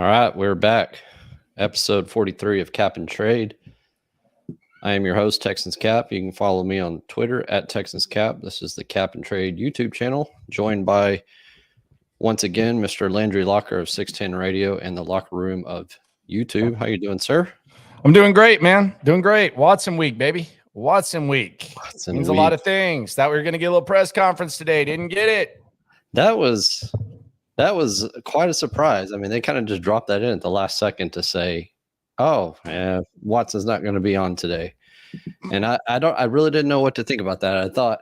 All right, we're back. Episode 43 of Cap and Trade. I am your host, TexansCap. You can follow me on Twitter at TexansCap. This is the Cap and Trade YouTube channel, joined by, once again, Mr. Landry Locker of 610 Radio and the Locker Room of YouTube. How you doing, sir? I'm doing great, man. Doing great. Watson week, baby. Watson week. Means a lot of things. Thought we were going to get a little press conference today. Didn't get it. That was quite a surprise. I mean, they kind of just dropped that in at the last second to say, "Oh, yeah, Watson's not going to be on today." And I really didn't know what to think about that. I thought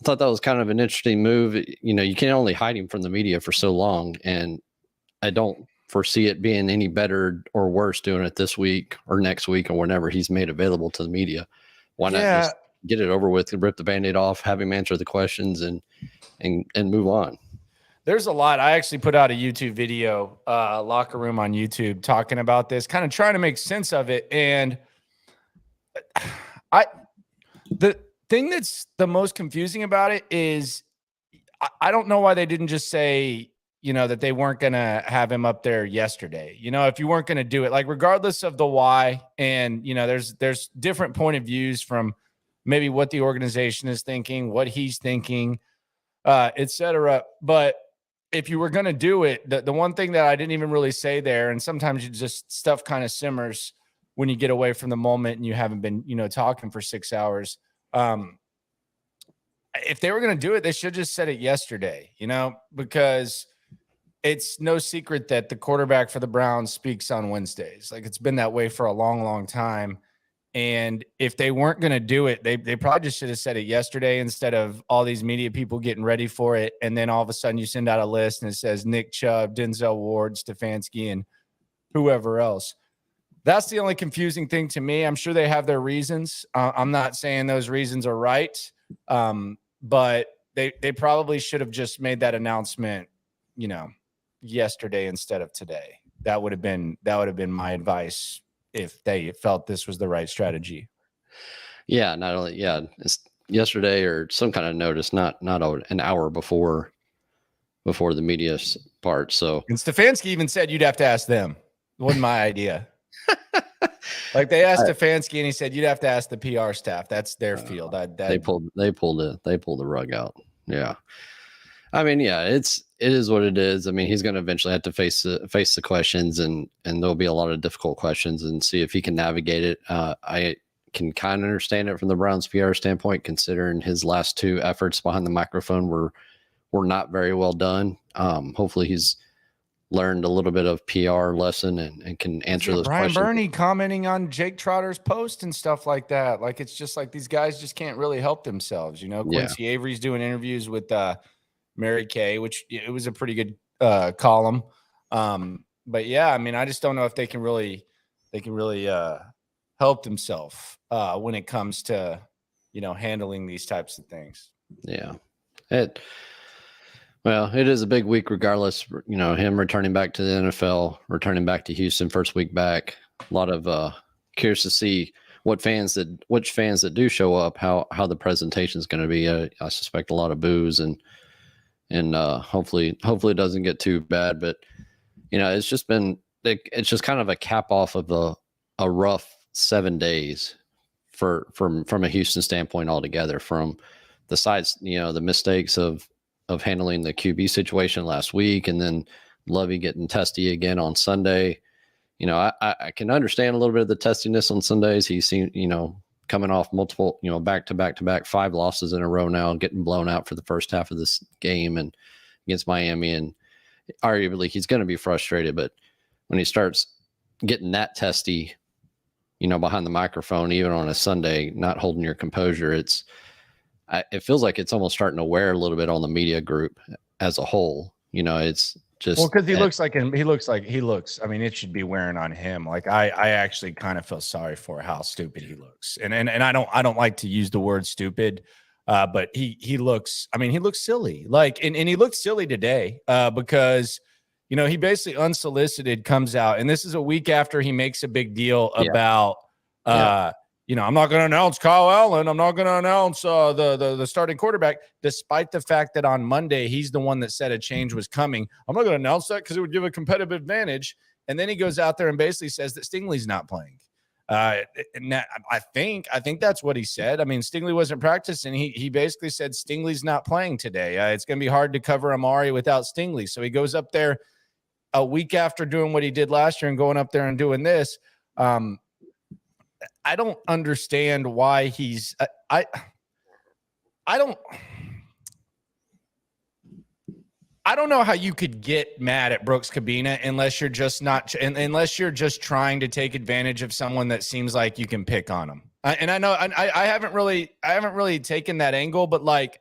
that was kind of an interesting move. You know, you can only hide him from the media for so long, and I don't foresee it being any better or worse doing it this week or next week or whenever he's made available to the media. Why not just get it over with and rip the Band-Aid off, have him answer the questions and move on? There's a lot. I actually put out a YouTube video, Locker Room on YouTube, talking about this, kind of trying to make sense of it. And the thing that's the most confusing about it is I don't know why they didn't just say, you know, that they weren't going to have him up there yesterday. You know, if you weren't going to do it, like regardless of the why, and, you know, there's different point of views from maybe what the organization is thinking, what he's thinking, et cetera. But if you were going to do it, the one thing that I didn't even really say there, and sometimes you just stuff kind of simmers when you get away from the moment and you haven't been, you know, talking for 6 hours. If they were going to do it, they should just said it yesterday, you know, because it's no secret that the quarterback for the Browns speaks on Wednesdays. Like, it's been that way for a long, long time. And if they weren't going to do it, they probably just should have said it yesterday instead of all these media people getting ready for it. And then all of a sudden you send out a list and it says Nick Chubb, Denzel Ward, Stefanski, and whoever else. That's the only confusing thing to me. I'm sure they have their reasons. I'm not saying those reasons are right, but they probably should have just made that announcement, you know, yesterday instead of today. That would have been my advice if they felt this was the right strategy. Yeah, not only it's yesterday or some kind of notice, not an hour before the media part. So, and Stefanski even said you'd have to ask them. It wasn't my idea. Like, they asked Stefanski and he said you'd have to ask the PR staff. That's their field. They pulled the rug out. Yeah. I mean, yeah, it is what it is. I mean, he's going to eventually have to face the questions, and there'll be a lot of difficult questions, and see if he can navigate it. I can kind of understand it from the Browns PR standpoint, considering his last two efforts behind the microphone were not very well done. Hopefully he's learned a little bit of PR lesson and can answer those questions. Brian Burney commenting on Jake Trotter's post and stuff like that. Like, it's just like these guys just can't really help themselves. You know, Quincy Avery's doing interviews with Mary Kay, which it was a pretty good column. But yeah, I mean, I just don't know if they can really help themselves when it comes to, you know, handling these types of things. Yeah. Well, it is a big week regardless. You know, him returning back to the NFL, returning back to Houston, first week back. A lot of curious to see which fans that do show up, how the presentation is going to be. I suspect a lot of boos and hopefully it doesn't get too bad. But, you know, it's just kind of a cap off of a rough 7 days from a Houston standpoint altogether, from the sides, you know, the mistakes of handling the QB situation last week, and then Lovey getting testy again on Sunday. You know, I can understand a little bit of the testiness on Sundays. He seemed, you know, coming off multiple, you know, back to back 5 losses in a row now, getting blown out for the first half of this game and against Miami. And arguably he's going to be frustrated, but when he starts getting that testy, you know, behind the microphone, even on a Sunday, not holding your composure, it feels like it's almost starting to wear a little bit on the media group as a whole. You know, it's just, well, because he looks. I mean, it should be wearing on him. Like, I actually kind of feel sorry for how stupid he looks, and I don't like to use the word stupid, but he looks. I mean, he looks silly. Like, and he looked silly today because, you know, he basically unsolicited comes out, and this is a week after he makes a big deal about I'm not going to announce Kyle Allen. I'm not going to announce the starting quarterback, despite the fact that on Monday, he's the one that said a change was coming. I'm not going to announce that because it would give a competitive advantage. And then he goes out there and basically says that Stingley's not playing. And that, I think that's what he said. I mean, Stingley wasn't practicing. He basically said Stingley's not playing today. It's going to be hard to cover Amari without Stingley. So he goes up there a week after doing what he did last year and going up there and doing this. I don't understand why he's I don't know how you could get mad at Brooks Cabina unless you're just trying to take advantage of someone that seems like you can pick on them. And I know I haven't really taken that angle, but like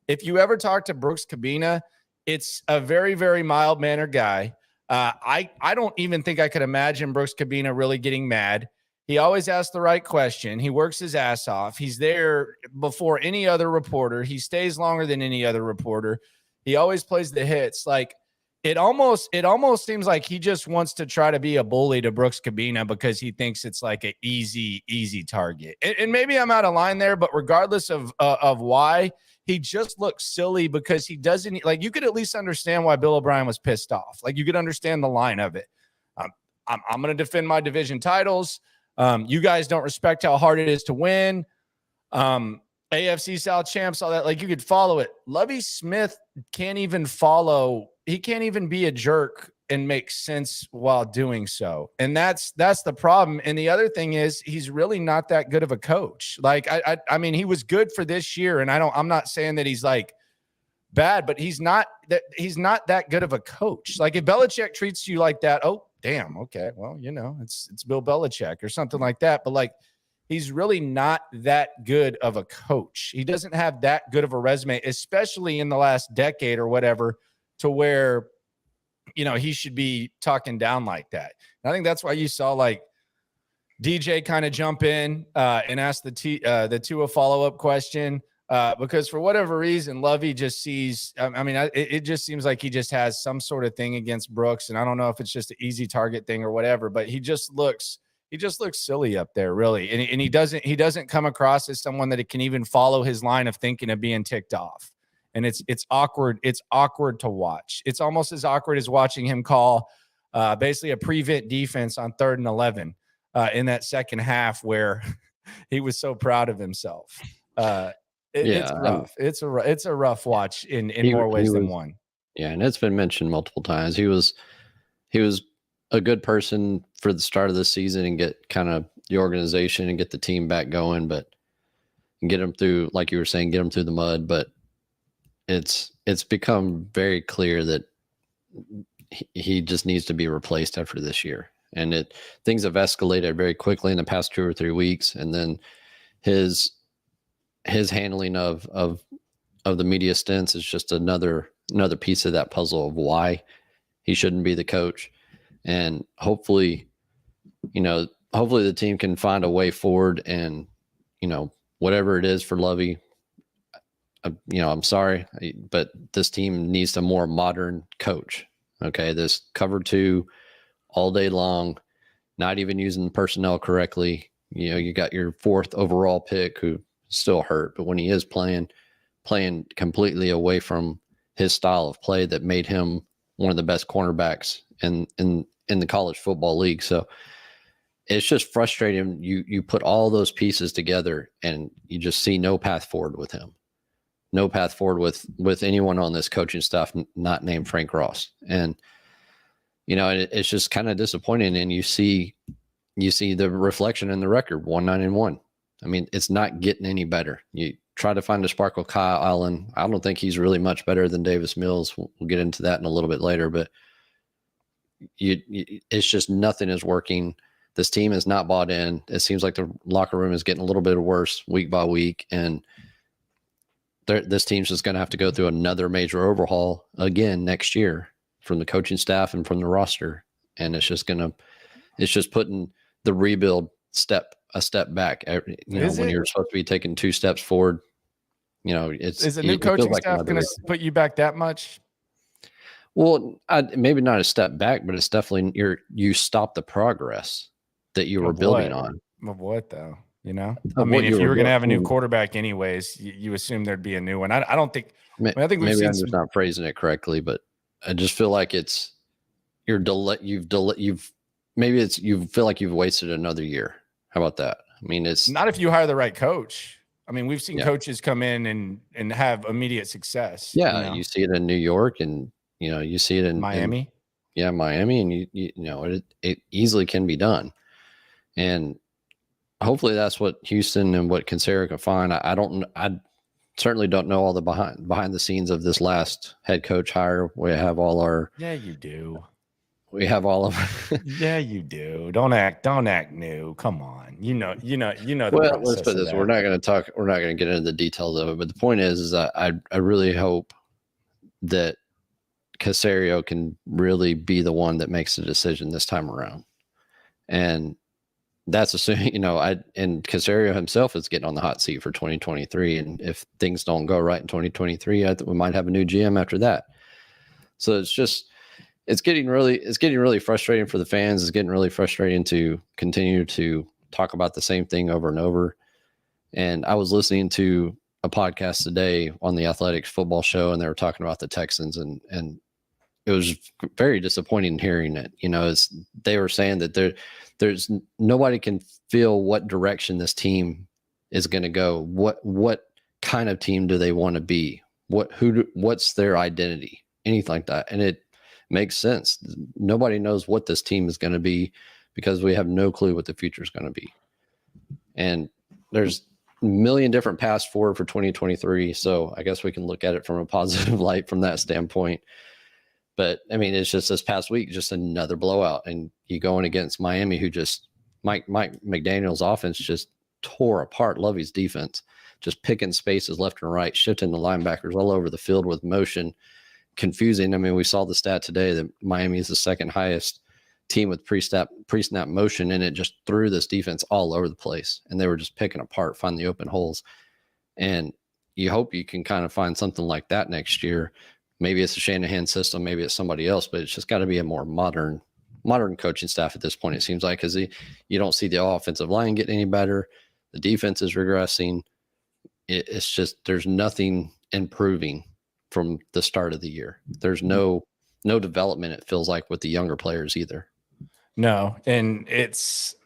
if you ever talk to Brooks Cabina, it's a very, very mild mannered guy. I don't even think I could imagine Brooks Cabina really getting mad. He always asks the right question. He works his ass off. He's there before any other reporter. He stays longer than any other reporter. He always plays the hits. Like it almost seems like he just wants to try to be a bully to Brooks Cabina because he thinks it's like an easy target. And maybe I'm out of line there, but regardless of why, he just looks silly because he doesn't like. You could at least understand why Bill O'Brien was pissed off. Like you could understand the line of it. I'm going to defend my division titles. You guys don't respect how hard it is to win. AFC South champs, all that. Like you could follow it. Lovie Smith can't even follow. He can't even be a jerk and make sense while doing so. And that's the problem. And the other thing is he's really not that good of a coach. Like, I mean, he was good for this year. And I'm not saying that he's like bad, but he's not that good of a coach. Like if Belichick treats you like that, oh, damn. Okay. Well, it's Bill Belichick or something like that. But like, he's really not that good of a coach. He doesn't have that good of a resume, especially in the last decade or whatever, to where, he should be talking down like that. And I think that's why you saw like DJ kind of jump in and ask the Tua follow-up question because for whatever reason, Lovey just sees, it just seems like he just has some sort of thing against Brooks. And I don't know if it's just an easy target thing or whatever, but he just looks silly up there, really. And he doesn't come across as someone that can even follow his line of thinking of being ticked off. And it's awkward. It's awkward to watch. It's almost as awkward as watching him call basically a prevent defense on 3rd and 11 in that second half where he was so proud of himself. It's rough. It's a rough watch in more ways than one. Yeah, and it's been mentioned multiple times. He was a good person for the start of the season and get kind of the organization and get the team back going, but get them through, like you were saying, get them through the mud. But it's become very clear that he just needs to be replaced after this year. And things have escalated very quickly in the past 2 or 3 weeks. And then his handling of the media stints is just another piece of that puzzle of why he shouldn't be the coach. And hopefully the team can find a way forward and, whatever it is for Lovey, I'm sorry, but this team needs a more modern coach. Okay. This cover 2 all day long, not even using the personnel correctly. You got your 4th overall pick who still hurt, but when he is playing completely away from his style of play that made him one of the best cornerbacks in the college football league. So it's just frustrating. You put all those pieces together and you just see no path forward with him. No path forward with anyone on this coaching staff not named Frank Ross. And, it's just kind of disappointing. And you see the reflection in the record, 1-9-1. I mean, it's not getting any better. You try to find a sparkle Kyle Allen. I don't think he's really much better than Davis Mills. We'll get into that in a little bit later, but it's just nothing is working. This team is not bought in. It seems like the locker room is getting a little bit worse week by week. And this team's just going to have to go through another major overhaul again next year from the coaching staff and from the roster. And it's just putting the rebuild a step back. When you're supposed to be taking 2 steps forward, is a new coaching staff going to put you back that much? Well, maybe not a step back, but it's definitely you stop the progress that you were building on. Of what though? You know, Of I mean, what if you were going to have a new doing. quarterback anyways, you assume there'd be a new one. I don't think, I think we've Maybe seen I'm some. just not phrasing it correctly, but I just feel like you feel like you've wasted another year. How about that? I mean, it's Not if you hire the right coach. I mean, we've seen yeah, coaches come in and have immediate success. yeah. You see it in New York, and you see it in Miami. yeah, Miami, and it easily can be done. And hopefully that's what Houston and what Cancero can find. I certainly don't know all the behind the scenes of this last head coach hire. We have all our Yeah, you do. we have all of Yeah, you do. Don't act new. Come on. You know the well, let's process put of this. We're that. not going to talk. We're not going to get into the details of it. But the point is that I really hope that Casario can really be the one that makes the decision this time around. And that's assuming, and Casario himself is getting on the hot seat for 2023. And if things don't go right in 2023, we might have a new GM after that. So it's getting really frustrating for the fans. It's getting really frustrating to continue to talk about the same thing over and over. And I was listening to a podcast today on the Athletics football show, and they were talking about the Texans, and it was very disappointing hearing it. They were saying that there's nobody can feel what direction this team is going to go. What kind of team do they want to be? What's their identity? Anything like that. And it makes sense. Nobody knows what this team is going to be because we have no clue what the future is going to be. And there's a million different paths forward for 2023. So I guess we can look at it from a positive light from that standpoint. But I mean, it's just this past week, just another blowout, and you going against Miami, who just Mike McDaniel's offense just tore apart Lovey's defense, just picking spaces left and right, shifting the linebackers all over the field with motion, confusing. I mean, we saw the stat today that Miami is the second highest team with pre-snap motion, and it just threw this defense all over the place, and they were just picking apart, finding the open holes. And you hope you can kind of find something like that next year. Maybe it's a Shanahan system, maybe it's somebody else, but it's just got to be a more modern coaching staff at this point, it seems like, because you don't see the offensive line getting any better. The defense is regressing. It's just there's nothing improving from the start of the year. There's no development, it feels like, with the younger players either. No, and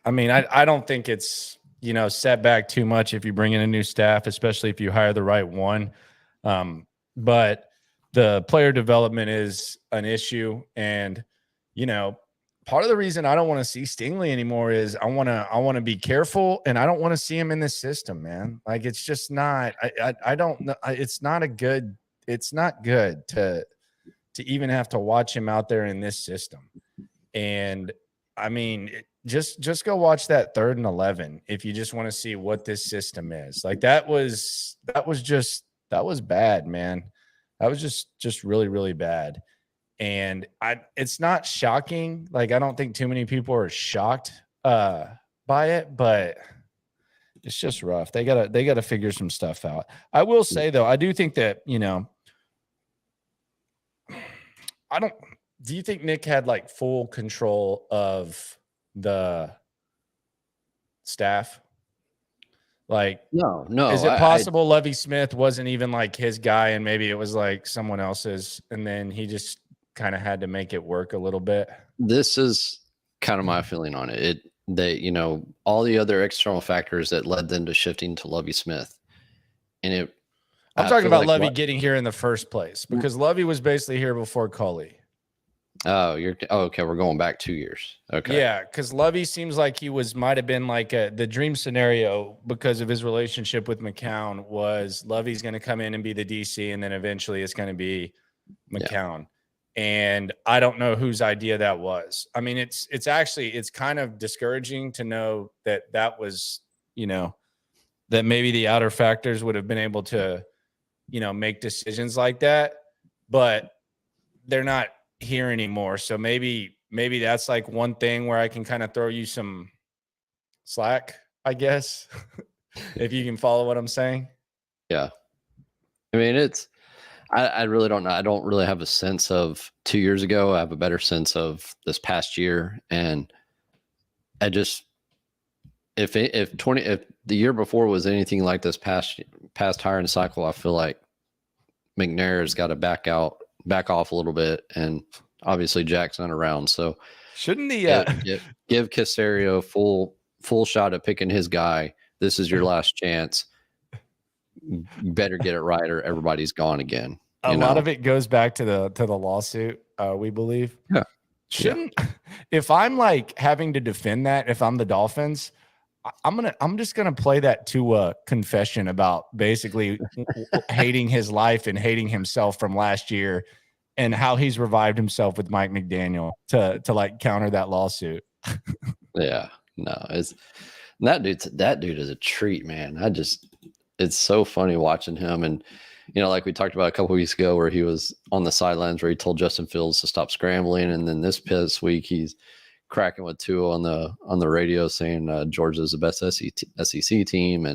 I don't think it's, set back too much if you bring in a new staff, especially if you hire the right one. But the player development is an issue. And, part of the reason I don't want to see Stingley anymore is I want to be careful, and I don't want to see him in this system, man. Like, it's just not, I don't know. It's not good to even have to watch him out there in this system. And I mean, just go watch that 3rd and 11 if you just want to see what this system is. Like, that was bad, man. That was just really, really bad. And it's not shocking. Like, I don't think too many people are shocked by it, but it's just rough. They gotta figure some stuff out. I will say, though, I do think that, do you think Nick had like full control of the staff? Like, No. Is it possible Lovie Smith wasn't even like his guy, and maybe it was like someone else's, and then he just kind of had to make it work a little bit? This is kind of my feeling on it. All the other external factors that led them to shifting to Lovie Smith. And I'm talking about Lovie getting here in the first place, because Lovie was basically here before Culley. Oh, okay. We're going back 2 years. Okay. Yeah, because Lovie seems like he might have been like the dream scenario because of his relationship with McCown was Lovie's going to come in and be the DC, and then eventually it's going to be McCown. Yeah. And I don't know whose idea that was. I mean, it's kind of discouraging to know that was, that maybe the outer factors would have been able to, make decisions like that, but they're not here anymore. So maybe that's like one thing where I can kind of throw you some slack, I guess, if you can follow what I'm saying. Yeah. I mean, I really don't know. I don't really have a sense of 2 years ago. I have a better sense of this past year. And if the year before was anything like this past hiring cycle, I feel like McNair's got to back off a little bit, and obviously Jackson around. So shouldn't the give Caserio full shot at picking his guy. This is your last chance. You better get it right, or everybody's gone again. A lot of it goes back to the lawsuit, we believe. Yeah. Shouldn't if I'm like having to defend that, if I'm the Dolphins, I'm just gonna play that to a confession about basically hating his life and hating himself from last year, and how he's revived himself with Mike McDaniel to like counter that lawsuit. Yeah, no, that dude is a treat, man. It's so funny watching him, and like we talked about a couple weeks ago, where he was on the sidelines where he told Justin Fields to stop scrambling, and then this week he's cracking with Tua on the radio saying Georgia's the best SEC team,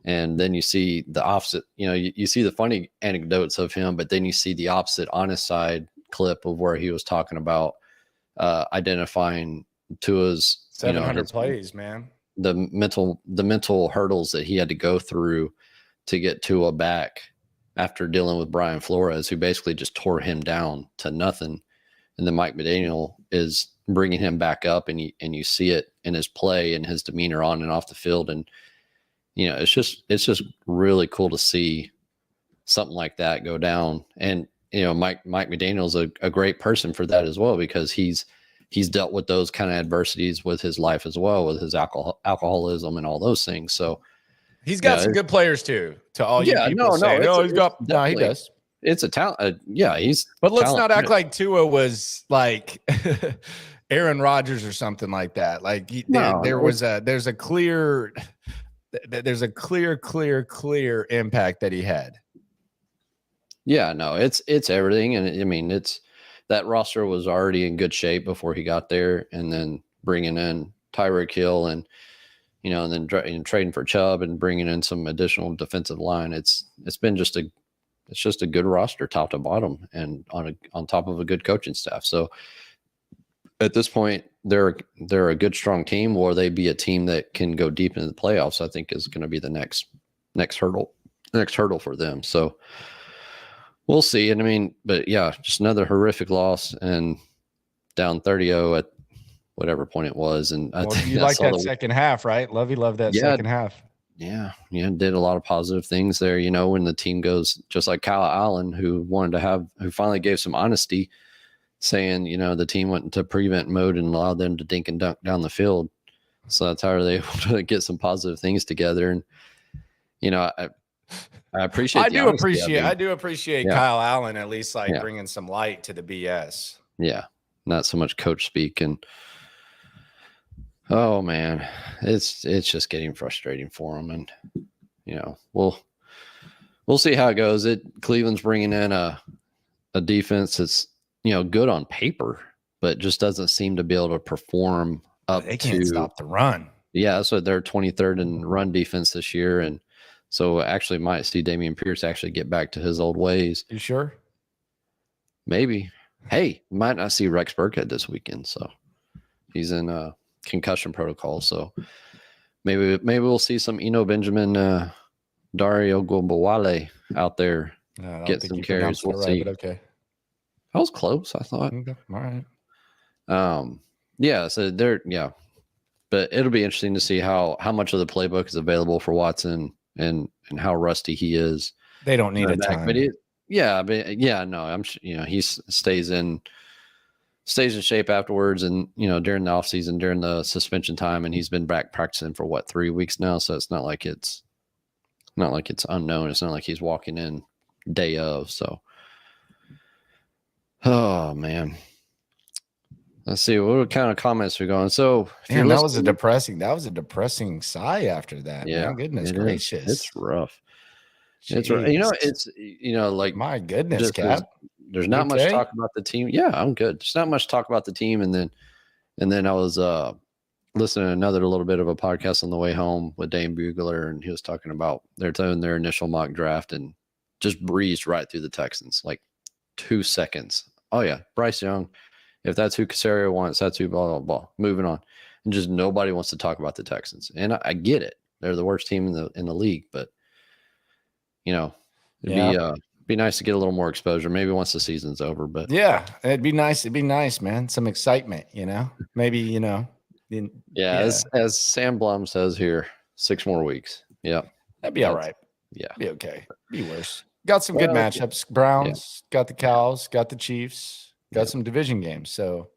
and then you see the opposite. You see the funny anecdotes of him, but then you see the opposite honest side clip of where he was talking about identifying Tua's 700 plays, man. The mental hurdles that he had to go through to get Tua back after dealing with Brian Flores, who basically just tore him down to nothing. And then Mike McDaniel is bringing him back up, and you see it in his play and his demeanor on and off the field. And, it's just really cool to see something like that go down. And, Mike McDaniel's a great person for that as well, because he's dealt with those kind of adversities with his life as well, with his alcoholism and all those things. So he's got some good players too. To all you people saying, he does. It's a talent. But let's not act like Tua was like Aaron Rodgers or something like that. Like there's a clear impact that he had. Yeah, no, it's everything, and I mean that roster was already in good shape before he got there, and then bringing in Tyreek Hill and and then trading for Chubb and bringing in some additional defensive line. It's just a good roster top to bottom, and on top of a good coaching staff. So at this point, they're a good, strong team. Or they be a team that can go deep into the playoffs, I think is going to be the next hurdle for them. So we'll see. And I mean, but yeah, just another horrific loss, and down 30-0 at whatever point it was. And you like that second half, right? Lovey loved that second half. Yeah, did a lot of positive things there. When the team goes, just like Kyle Allen, who finally gave some honesty, saying, the team went into prevent mode and allowed them to dink and dunk down the field. So that's how they're able to get some positive things together. And I appreciate. I do appreciate Kyle Allen at least bringing some light to the BS. Yeah, not so much coach speak. And oh man, it's just getting frustrating for him. And we'll see how it goes. Cleveland's bringing in a defense that's good on paper, but just doesn't seem to be able to perform up. They can't stop the run. Yeah, so they're 23rd in run defense this year, and so actually might see Dameon Pierce actually get back to his old ways. You sure? Maybe. Hey, might not see Rex Burkhead this weekend, so he's in concussion protocol. So maybe we'll see some Eno Benjamin, Dario Gobawale out there get some carries. We'll see. But okay, that was close, I thought. Okay. All right. Yeah. So but it'll be interesting to see how much of the playbook is available for Watson and how rusty he is. They don't need a time. No, I'm he stays in shape afterwards, and during the offseason, during the suspension time, and he's been back practicing for 3 weeks now. So it's not like it's unknown. It's not like he's walking in day of. So, oh man, let's see what kind of comments are going. So, that was a depressing sigh after that. Yeah, man, goodness gracious, it's rough. Jeez. It's like my goodness, Cap. There's not much talk about the team. Yeah, I'm good. There's not much talk about the team, and then I was listening to another little bit of a podcast on the way home with Dane Bugler, and he was talking about they're doing their initial mock draft and just breezed right through the Texans, like 2 seconds. Oh yeah, Bryce Young. If that's who Caserio wants, that's who blah blah blah. Moving on. and just nobody wants to talk about the Texans. And I get it; they're the worst team in the league, but it'd be nice to get a little more exposure. Maybe once the season's over, but yeah, it'd be nice. It'd be nice, man. Some excitement, Maybe As Sam Blum says here, 6 more weeks. Yeah, that'd be all right. Yeah, be okay. Be worse. Got some good matchups. Browns, got the Cows, got the Chiefs, got some division games. So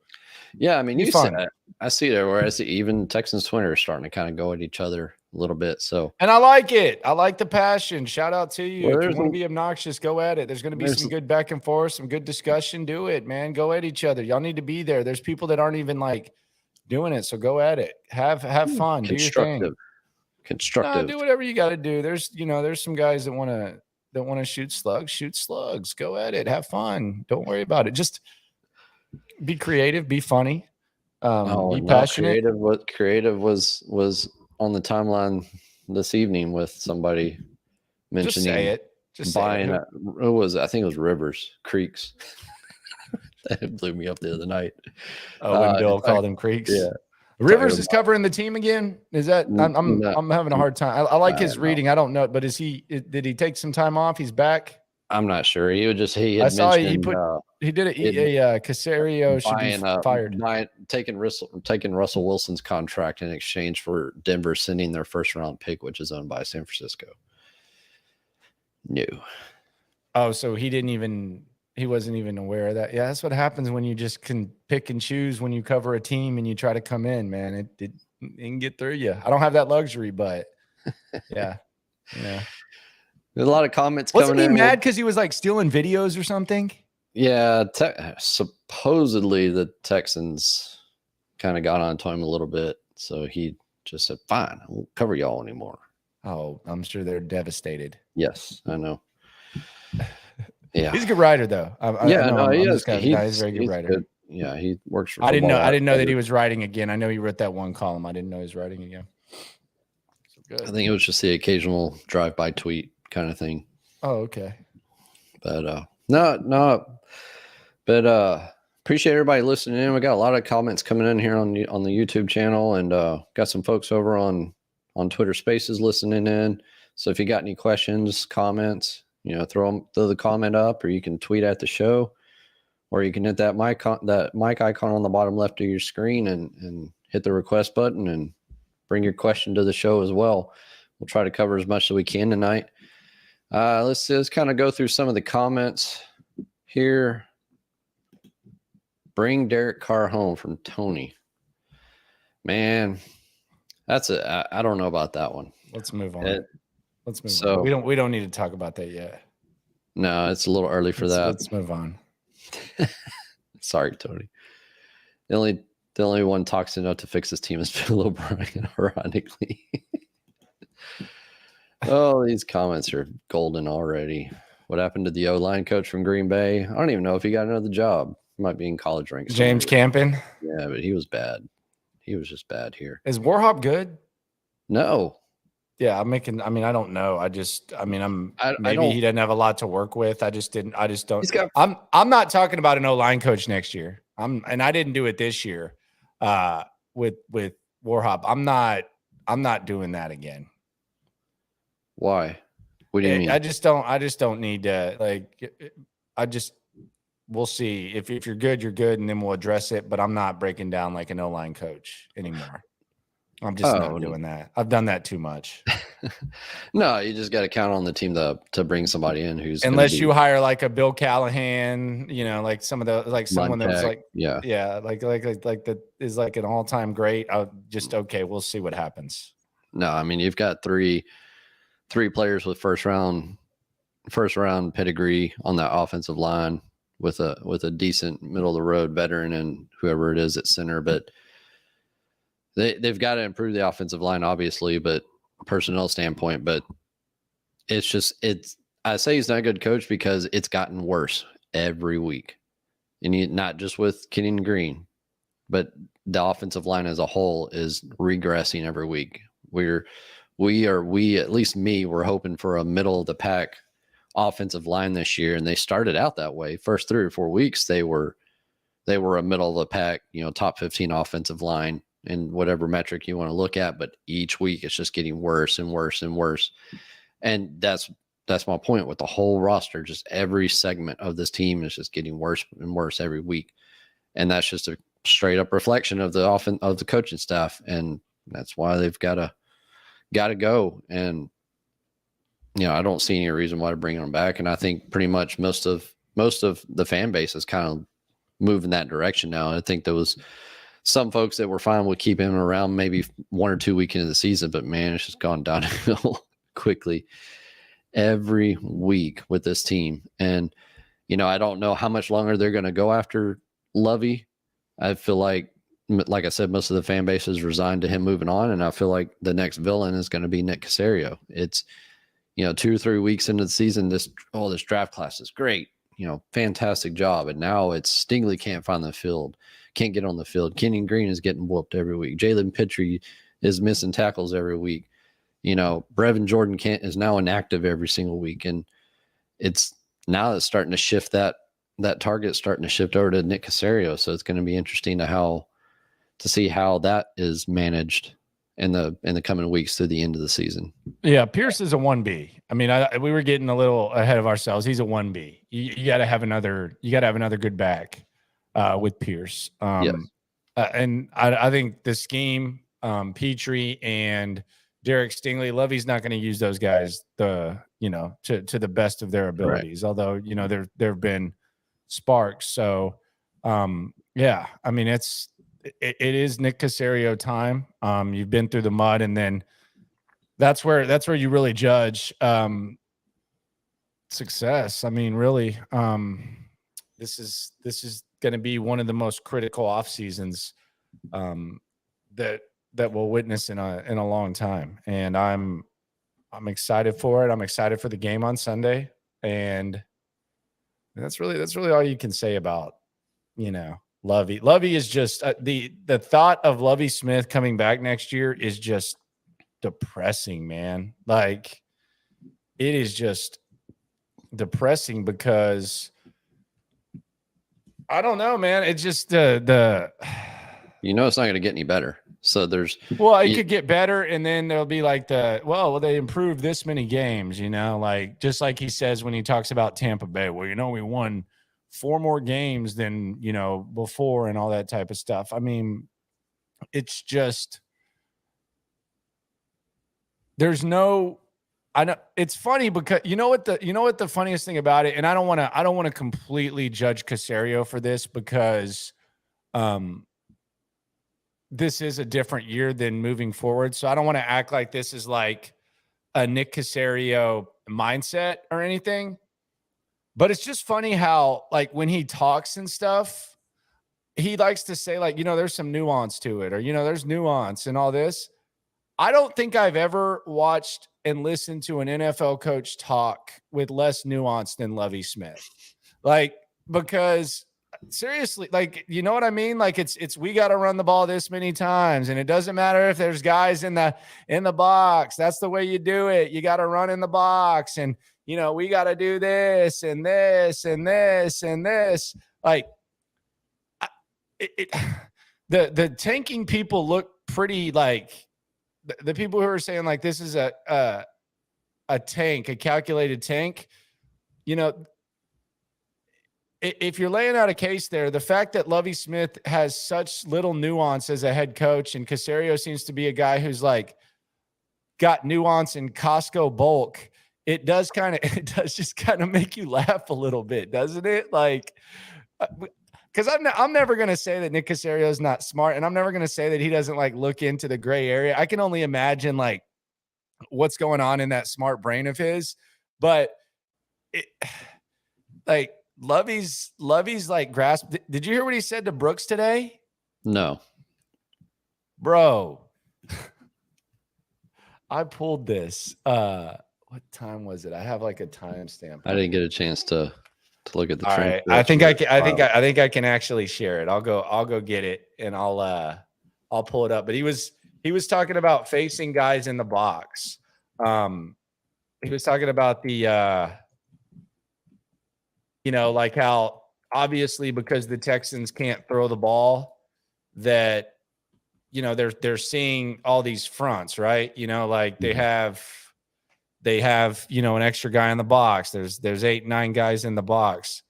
yeah, I mean, you see that. I see there where even Texans Twitter is starting to kind of go at each other a little bit. So, and I like it. I like the passion. Shout out to you. Well, if you want to be obnoxious, go at it. There's going to be some good back and forth, some good discussion. Do it, man. Go at each other. Y'all need to be there. There's people that aren't even like doing it. So go at it. Have fun. Do your thing. Constructive. Do whatever you got to do. There's some guys that want to shoot slugs. Shoot slugs. Go at it. Have fun. Don't worry about it. Just be creative. Be funny. Be passionate. Creative was on the timeline this evening with somebody mentioning. Just say it. Just buying it. I think it was Rivers Creeks. That blew me up the other night. Oh, when Bill called him Creeks. Yeah. Rivers is covering the team again. Is that I'm having a hard time. I like his reading. I don't know, but did he take some time off? He's back. I'm not sure. He had he did a Casario should be fired. Taking Russell Wilson's contract in exchange for Denver sending their first round pick, which is owned by San Francisco. No. Oh, so he wasn't even aware of that. Yeah, that's what happens when you just can pick and choose when you cover a team and you try to come in, man. It can get through you. I don't have that luxury, but yeah. There's a lot of comments coming in. Wasn't he mad because he was like stealing videos or something? Yeah, supposedly the Texans kind of got onto him a little bit. So he just said, fine, I won't cover y'all anymore. Oh, I'm sure they're devastated. Yes, I know. Yeah, he's a good writer, though. He's a very good writer. Good. Yeah, he works for. I didn't know that he was writing again. I know he wrote that one column. I didn't know he was writing again. So good. I think it was just the occasional drive-by tweet kind of thing. Oh, okay. But no. But appreciate everybody listening in. We got a lot of comments coming in here on the YouTube channel, and got some folks over on Twitter Spaces listening in. So if you got any questions, comments, throw the comment up, or you can tweet at the show, or you can hit that mic icon on the bottom left of your screen and hit the request button and bring your question to the show as well. We'll try to cover as much as we can tonight. Let's just kind of go through some of the comments here. Bring Derek Carr home from Tony. Man, I don't know about that one. Let's move on. Let's move on. We don't need to talk about that yet. No, it's a little early for that. Let's move on. Sorry, Tony. The only one toxic enough to fix his team is Bill O'Brien, ironically. Oh, these comments are golden already. What happened to the O-line coach from Green Bay? I don't even know if he got another job. He might be in college ranks. James Campen? Yeah, but he was bad. He was just bad here. Is Warhop good? No. Yeah, I don't know. Maybe he doesn't have a lot to work with. I just don't. I'm not talking about an O-line coach next year. I didn't do it this year with Warhop. I'm not doing that again. Why? What do you mean? I just don't need to we'll see. If you're good, you're good, and then we'll address it. But I'm not breaking down like an O-line coach anymore. I'm just not doing that. I've done that too much. No, you just got to count on the team to bring somebody in who's unless you hire like a Bill Callahan, like some of the someone that's like like that is like an all-time great. We'll see what happens. No, I mean you've got three players with first round pedigree on that offensive line with a decent middle of the road veteran and whoever it is at center, but they've got to improve the offensive line, obviously, but personnel standpoint. But I say he's not a good coach because it's gotten worse every week, and not just with Kenyon Green, but the offensive line as a whole is regressing every week. At least me, we're hoping for a middle of the pack offensive line this year, and they started out that way. First 3 or 4 weeks, they were a middle of the pack, top 15 offensive line in whatever metric you want to look at, but each week it's just getting worse and worse and worse. And that's my point with the whole roster. Just every segment of this team is just getting worse and worse every week. And that's just a straight up reflection of the coaching staff. And that's why they've got to go. And, I don't see any reason why to bring them back. And I think pretty much most of the fan base is kind of moving that direction now. I think there was some folks that were fine with keeping him around maybe 1 or 2 weeks into the season, but man, it's just gone downhill quickly every week with this team. And, I don't know how much longer they're going to go after Lovey. I feel like I said, most of the fan base is resigned to him moving on. And I feel like the next villain is going to be Nick Caserio. It's, 2 or 3 weeks into the season, this draft class is great, fantastic job. And now it's Stingley can't find the field, can't get on the field. Kenyon Green is getting whooped every week. Jalen Pitre is missing tackles every week. Brevin Jordan is now inactive every single week. And it's starting to shift that target starting to shift over to Nick Caserio. So it's going to be interesting to see how that is managed in the coming weeks through the end of the season. Yeah, Pierce is a 1B. I mean, we were getting a little ahead of ourselves. He's a 1B. You got to have another good back with Pierce. Yes. And I think the scheme, Petrie and Derek Stingley, Lovey's not going to use those guys to the best of their abilities. Right. Although there have been sparks. So yeah, I mean it is Nick Caserio time. You've been through the mud, and then that's where you really judge success. I mean, really, this is going to be one of the most critical off seasons that we'll witness in a long time. And I'm excited for it. I'm excited for the game on Sunday, and that's really all you can say about Lovey. Lovey is just the thought of Lovey Smith coming back next year is just depressing, man. Like, it is just depressing because I don't know, man. It's just the it's not going to get any better. So it could get better, and then there'll be like they improved this many games, like just like he says when he talks about Tampa Bay, we won 4 more games than before and all that type of stuff. I mean, it's just there's no. I know it's funny because you know what the funniest thing about it, and I don't want to completely judge Caserio for this because this is a different year than moving forward. So I don't want to act like this is like a Nick Caserio mindset or anything. But it's just funny how, like, when he talks and stuff, he likes to say, like, there's some nuance to it, or, there's nuance and all this. I don't think I've ever watched and listened to an NFL coach talk with less nuance than Lovey Smith. Like, because seriously, like, you know what I mean? Like, it's we got to run the ball this many times, and it doesn't matter if there's guys in the box. That's the way you do it. You got to run in the box, and we got to do this and this and this and this. Like, the tanking people look pretty like the people who are saying like this is a tank, a calculated tank. If you're laying out a case there, the fact that Lovey Smith has such little nuance as a head coach, and Caserio seems to be a guy who's like got nuance in Costco bulk, it does just kind of make you laugh a little bit, doesn't it? Like, because I'm never going to say that Nick Caserio is not smart, and I'm never going to say that he doesn't like look into the gray area. I can only imagine like what's going on in that smart brain of his, but like Lovey's like grasp. Did you hear what he said to Brooks today? No, bro. I pulled this. What time was it? I have like a timestamp. I didn't get a chance to look at the. All right. I think I can actually share it. I'll go get it, and I'll pull it up. But he was talking about facing guys in the box. He was talking about the like how obviously because the Texans can't throw the ball, that they're seeing all these fronts, right? Like they have, an extra guy in the box. There's 8-9 guys in the box.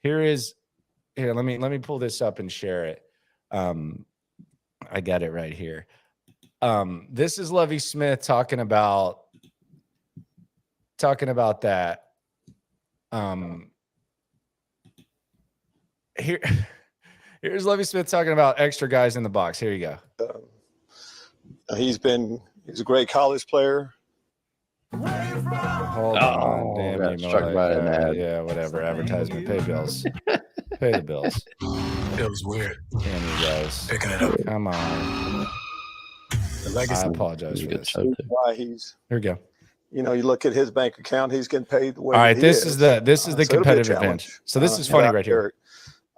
Here, let me pull this up and share it. I got it right here. This is Lovie Smith talking about that. Here's Lovie Smith talking about extra guys in the box. Here you go. He's a great college player. Hold on, damn you, yeah, whatever. Advertisement, pay bills, pay the bills. It was weird. Damn you guys, Picking it up. come on. I apologize for this. Why he's Here we go. You look at his bank account; he's getting paid the way. All right, he this is the competitive challenge. advantage. So this is funny right here.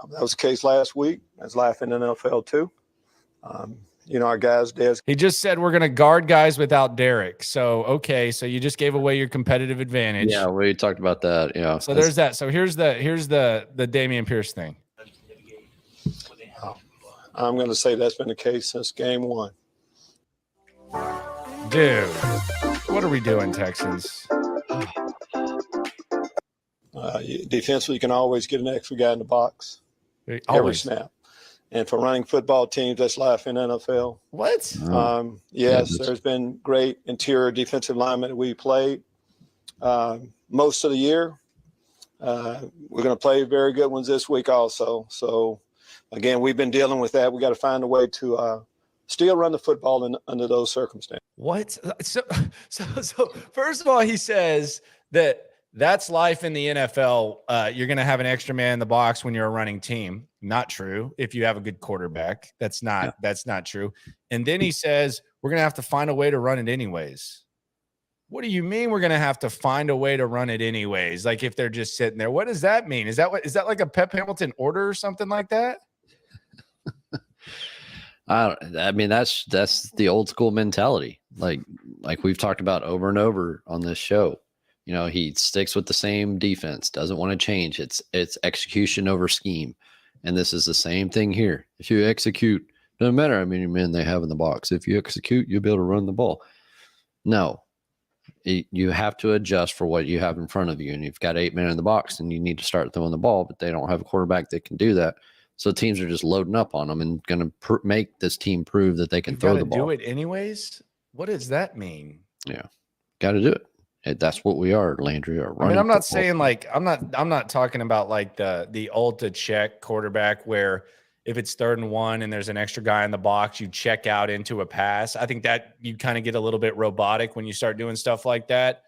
That was the case last week. That's life in the NFL too. Our guys, Des. He just said we're going to guard guys without Derek. So, okay. So you just gave away your competitive advantage. Yeah, we talked about that. Yeah. So there's that. So here's the Dameon Pierce thing. I'm going to say that's been the case since game one. Dude, what are we doing, Texans? Defensively, you can always get an extra guy in the box every Always. snap. And for running football teams, that's life in NFL. What? Yes, there's been great interior defensive linemen that we played most of the year. We're going to play very good ones this week also. So, again, we've been dealing with that. We got to find a way to still run the football under those circumstances. What? So first of all, he says that's life in the NFL. You're going to have an extra man in the box when you're a running team. Not true. If you have a good quarterback, that's not true. And then he says, we're going to have to find a way to run it anyways. What do you mean we're going to have to find a way to run it anyways? Like if they're just sitting there, what does that mean? Is that like a Pep Hamilton order or something like that? I mean, that's the old school mentality. Like we've talked about over and over on this show. He sticks with the same defense, doesn't want to change. It's execution over scheme. And this is the same thing here. If you execute, doesn't matter how many men they have in the box. If you execute, you'll be able to run the ball. No, you have to adjust for what you have in front of you. And you've got 8 men in the box and you need to start throwing the ball, but they don't have a quarterback that can do that. So teams are just loading up on them and going to make this team prove that they can throw the ball. Do it anyways. What does that mean? Yeah, got to do it. That's what we are, Landry. I mean, I'm not saying like I'm not talking about like the ultra check quarterback where if it's 3rd and 1 and there's an extra guy in the box, you check out into a pass. I think that you kind of get a little bit robotic when you start doing stuff like that.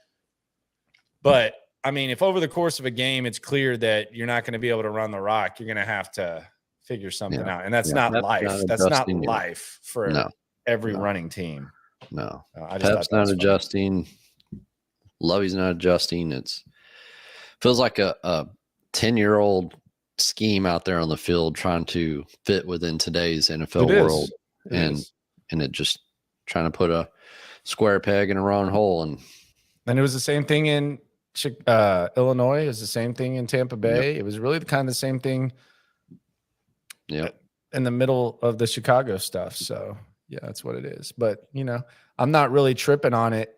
But I mean, if over the course of a game it's clear that you're not going to be able to run the rock, you're going to have to figure something out, and that's not life. That's not life for every running team. No, Pep's not adjusting. Lovey's not adjusting. Feels like a 10-year-old scheme out there on the field trying to fit within today's NFL world, and it just trying to put a square peg in a round hole. And it was the same thing in Illinois. It was the same thing in Tampa Bay. Yep. It was really kind of the same thing. Yeah, in the middle of the Chicago stuff. So yeah, that's what it is. But I'm not really tripping on it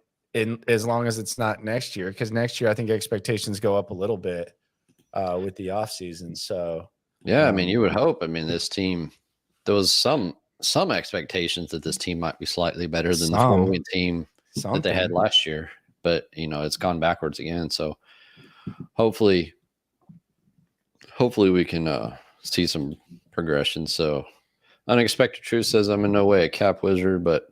as long as it's not next year, because next year I think expectations go up a little bit with the offseason. So yeah, I mean, you would hope. I mean, this team, there was some expectations that this team might be slightly better than the 4-win team that they had last year, but it's gone backwards again. So hopefully we can see some progression. So Unexpected Truth says I'm in no way a cap wizard, but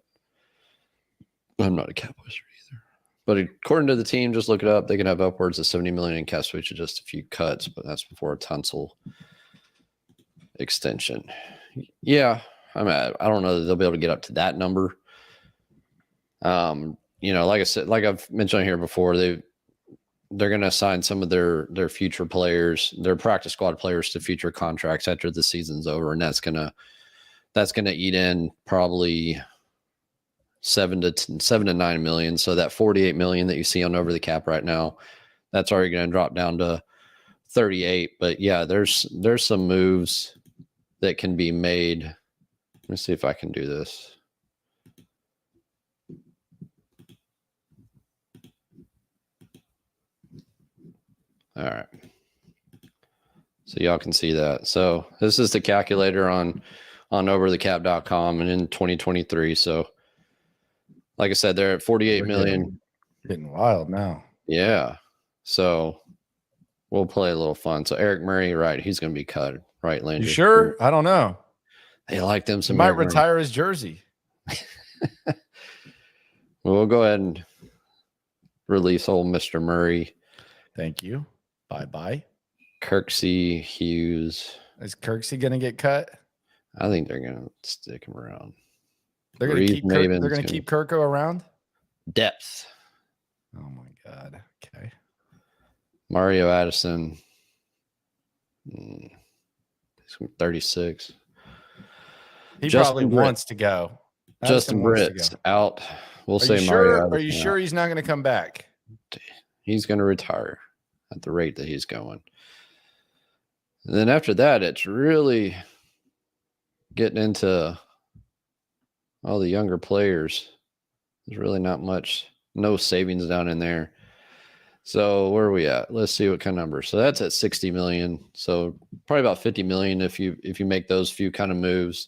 I'm not a cap wizard either. But according to the team, just look it up. They can have upwards of $70 million in cap switch with just a few cuts, but that's before a Tunsil extension. Yeah, I don't know that they'll be able to get up to that number. Like I said, like I've mentioned here before, they're going to assign some of their future players, their practice squad players, to future contracts after the season's over, and that's gonna eat in probably $7 to $9 million. So that $48 million that you see on over the cap right now, that's already going to drop down to 38. But yeah, there's some moves that can be made Let me see if I can do this. All right. So y'all can see that. So this is the calculator on overthecap.com and in 2023. So like I said, they're at 48 million. Getting wild now. Yeah. So we'll play a little fun. So Eric Murray, right? He's going to be cut, right, Landry? You sure? I don't know. They like them He some. might Eric retire Murray. his jersey. We'll go ahead and release old Mr. Murray. Thank you. Bye-bye. Kirksey, Hughes. Is Kirksey going to get cut? I think they're going to stick him around. They're going to keep Maven's they're going to keep Kirko around? Depth. Oh my God. Okay. Mario Addison. He's 36. He Justin probably Britt. wants to go. Justin Britt's out. We'll say Mario. Are you sure he's not going to come back? He's going to retire at the rate that he's going. And then after that, it's really getting into all the younger players. There's really not much, no savings down in there. So where are we at? Let's see what kind of number. So that's at 60 million. So probably about 50 million if you make those few kind of moves.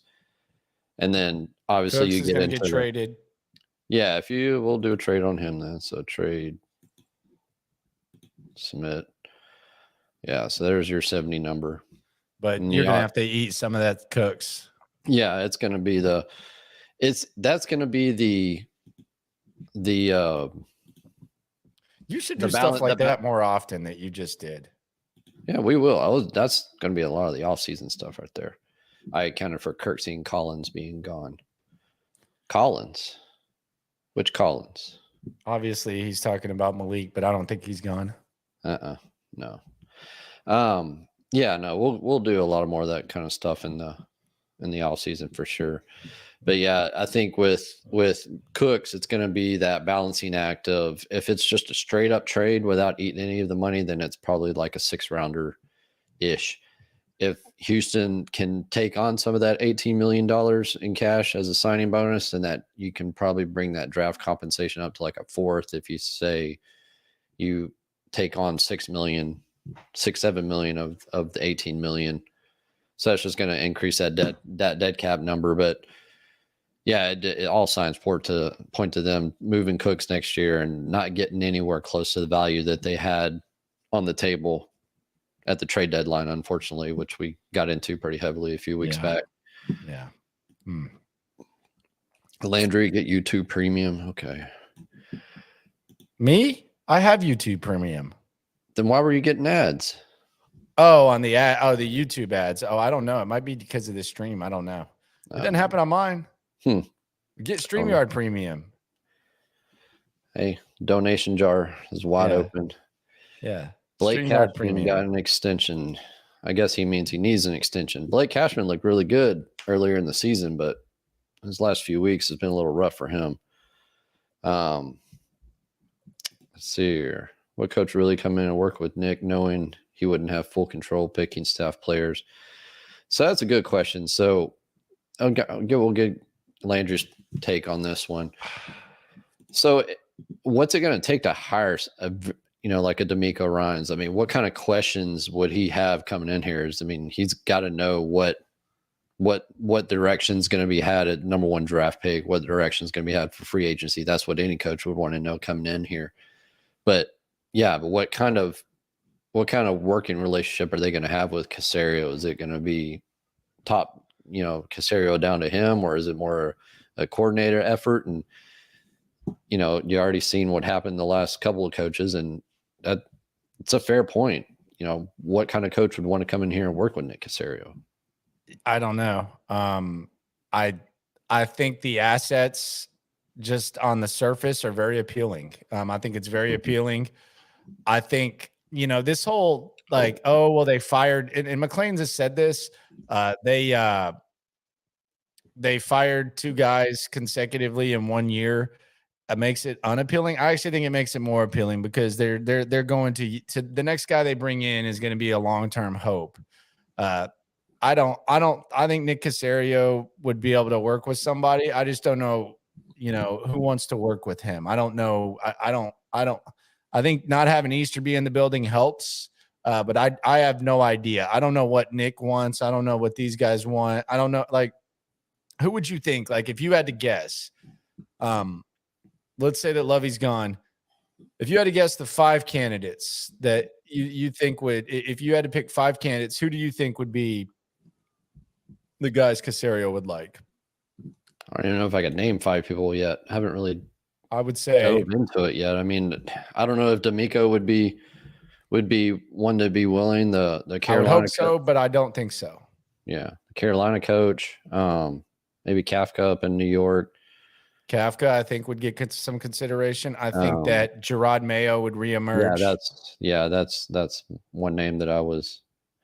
And then obviously Cooks you is get gonna into get traded. Yeah, we'll do a trade on him then. So trade, submit. Yeah, so there's your 70 number. But you're gonna have to eat some of that Cooks. Yeah, it's gonna be that's gonna be the you should do stuff like that more often that you just did. Yeah, we will. That's gonna be a lot of the offseason stuff right there. I accounted for Kirksey and Collins being gone. Collins? Which Collins? Obviously, he's talking about Malik, but I don't think he's gone. No. Yeah, no, we'll do a lot of more of that kind of stuff in the off season for sure. But yeah, I think with Cooks, it's going to be that balancing act of if it's just a straight up trade without eating any of the money, then it's probably like a 6-rounder ish. If Houston can take on some of that $18 million in cash as a signing bonus, then that you can probably bring that draft compensation up to like a fourth. If you say you take on 7 million of the 18 million. So that's just going to increase that dead cap number. But yeah, it all signs point to them moving Cooks next year and not getting anywhere close to the value that they had on the table at the trade deadline, unfortunately, which we got into pretty heavily a few weeks back. Yeah. Landry, get YouTube Premium. Okay. Me? I have YouTube Premium. Then why were you getting ads? Oh, on the ad. Oh, the YouTube ads. Oh, I don't know. It might be because of the stream. I don't know. It doesn't happen on mine. Get StreamYard Premium. Hey, donation jar is wide open. Yeah. Blake Cashman got an extension. I guess he means he needs an extension. Blake Cashman looked really good earlier in the season, but his last few weeks has been a little rough for him. Let's see here. What coach really come in and work with Nick knowing he wouldn't have full control picking staff players? So that's a good question. So we'll get Landry's take on this one. So what's it going to take to hire like a D'Amico Ryans? I mean, what kind of questions would he have coming in here? He's got to know what direction is going to be had at number one draft pick, what direction is going to be had for free agency. That's what any coach would want to know coming in here. But what kind of working relationship are they going to have with Caserio? Is it going to be top, Caserio down to him, or is it more a coordinator effort? And, you already seen what happened the last couple of coaches, and it's a fair point. What kind of coach would want to come in here and work with Nick Caserio? I don't know. I think the assets just on the surface are very appealing. I think it's very appealing. I think, this whole they fired, and McLean's has said this, they fired 2 guys consecutively in 1 year. It makes it unappealing. I actually think it makes it more appealing because they're going to the next guy they bring in is going to be a long-term hope. I think Nick Caserio would be able to work with somebody. I just don't know, who wants to work with him. I don't know. I think not having Easterby in the building helps. But I have no idea. I don't know what Nick wants. I don't know what these guys want. I don't know. Like, who would you think? Like, if you had to guess, let's say that Lovey's gone. If you had to guess the 5 candidates that you think would, if you had to pick 5 candidates, who do you think would be the guys Caserio would like? I don't even know if I could name 5 people yet. I haven't really I would say dove into it yet. I mean, I don't know if D'Amico would be one to be willing. The Carolina, I would hope so, but I don't think so. Yeah, Carolina coach, maybe Kafka up in New York. Kafka, I think, would get some consideration. I think that Gerard Mayo would reemerge. That's one name that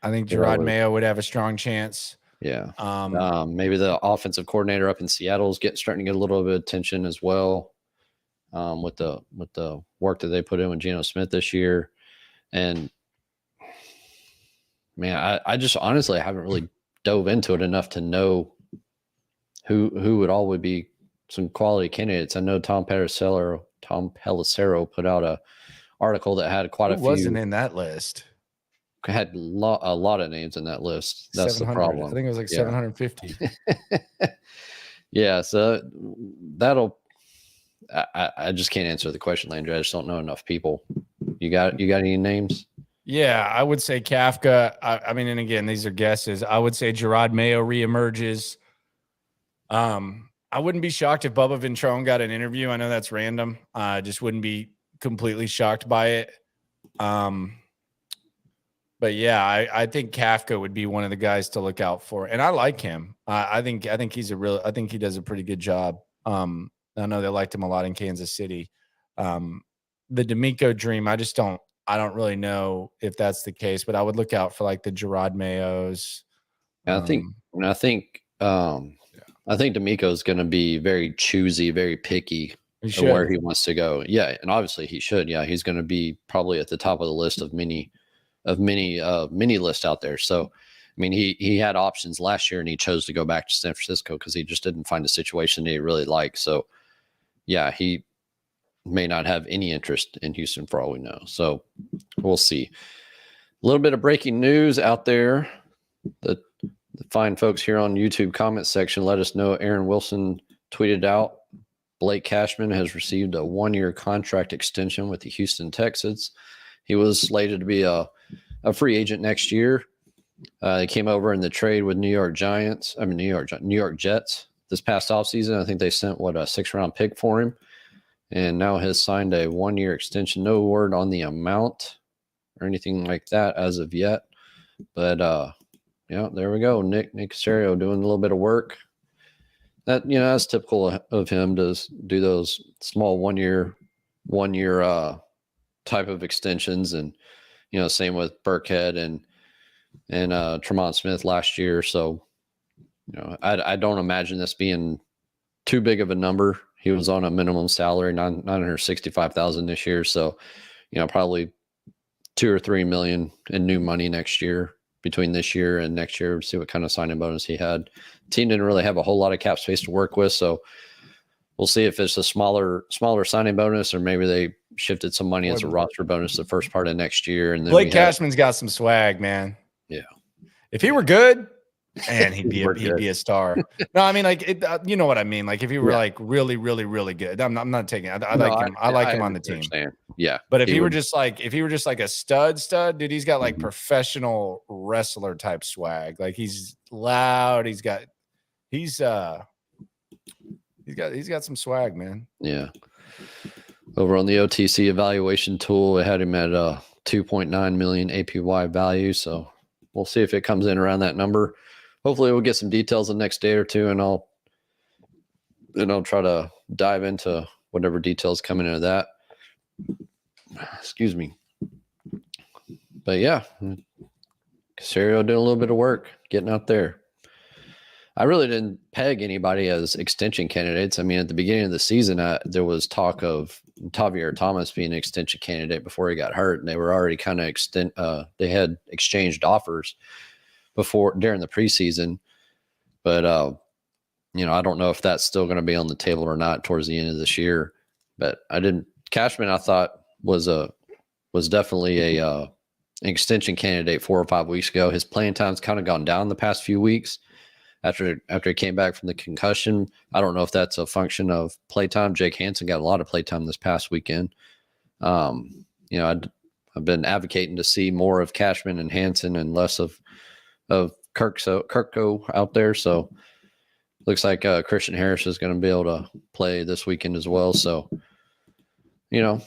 I think Gerard Mayo would have a strong chance. Yeah. Maybe the offensive coordinator up in Seattle is starting to get a little bit of attention as well. With the work that they put in with Geno Smith this year. And man, I just honestly haven't really dove into it enough to know who would be some quality candidates. I know Tom Pelissero put out a article that had quite a few. Wasn't in that list. Had a lot of names in that list. That's the problem. I think it was like 750. Yeah, so I just can't answer the question, Landry. I just don't know enough people. You got any names? Yeah, I would say Kafka. I mean, and again, these are guesses. I would say Gerard Mayo reemerges. I wouldn't be shocked if Bubba Ventrone got an interview. I know that's random. I just wouldn't be completely shocked by it. But yeah, I think Kafka would be one of the guys to look out for, and I like him. I think I think he does a pretty good job. I know they liked him a lot in Kansas City. The D'Amico dream, I don't really know if that's the case, but I would look out for like the Gerard Mayos. I think D'Amico is going to be very choosy, very picky of where he wants to go. Yeah, and obviously he should. Yeah, he's going to be probably at the top of the list of many lists out there. So, I mean, he had options last year and he chose to go back to San Francisco because he just didn't find a situation that he really liked. So, yeah, he may not have any interest in Houston for all we know. So we'll see. A little bit of breaking news out there. The fine folks here on YouTube comment section let us know Aaron Wilson tweeted out Blake Cashman has received a 1-year contract extension with the Houston Texans. He was slated to be a free agent next year. He came over in the trade with New York Jets this past offseason. I think they sent a 6th-round pick for him, and now has signed a 1-year extension. No word on the amount or anything like that as of yet, but there we go. Nick Caserio doing a little bit of work. That that's typical of him to do those small one year type of extensions, and same with Burkhead and Tremont Smith last year. So I don't imagine this being too big of a number. He was on a minimum salary, $965,000 this year, so probably $2 or $3 million in new money next year. Between this year and next year, see what kind of signing bonus he had. Team didn't really have a whole lot of cap space to work with, so we'll see if it's a smaller signing bonus, or maybe they shifted some money as a roster bonus the first part of next year. And then Blake Cashman's got some swag, man. Yeah, if he were good, and he'd be a star. No, I mean, like you know what I mean. Like if he were like really, really, really good. I'm not taking it. I like him. I like him on the team. Yeah, but if he were just like a stud, dude, he's got like professional wrestler type swag. Like he's loud. He's got some swag, man. Yeah. Over on the OTC evaluation tool, it had him at a 2.9 million APY value. So we'll see if it comes in around that number. Hopefully we'll get some details the next day or two, and I'll try to dive into whatever details coming into that. Excuse me. But yeah, Caserio doing a little bit of work, getting out there. I really didn't peg anybody as extension candidates. I mean, at the beginning of the season, there was talk of Tavier Thomas being an extension candidate before he got hurt, and they were already kind of they had exchanged offers. during the preseason. But I don't know if that's still going to be on the table or not towards the end of this year. But Cashman, I thought was definitely an extension candidate 4 or 5 weeks ago. His playing time's kind of gone down the past few weeks after he came back from the concussion. I don't know if that's a function of playtime. Jake Hansen got a lot of playtime this past weekend. I've been advocating to see more of Cashman and Hansen and less of Kirko out there. So looks like Christian Harris is going to be able to play this weekend as well. So, at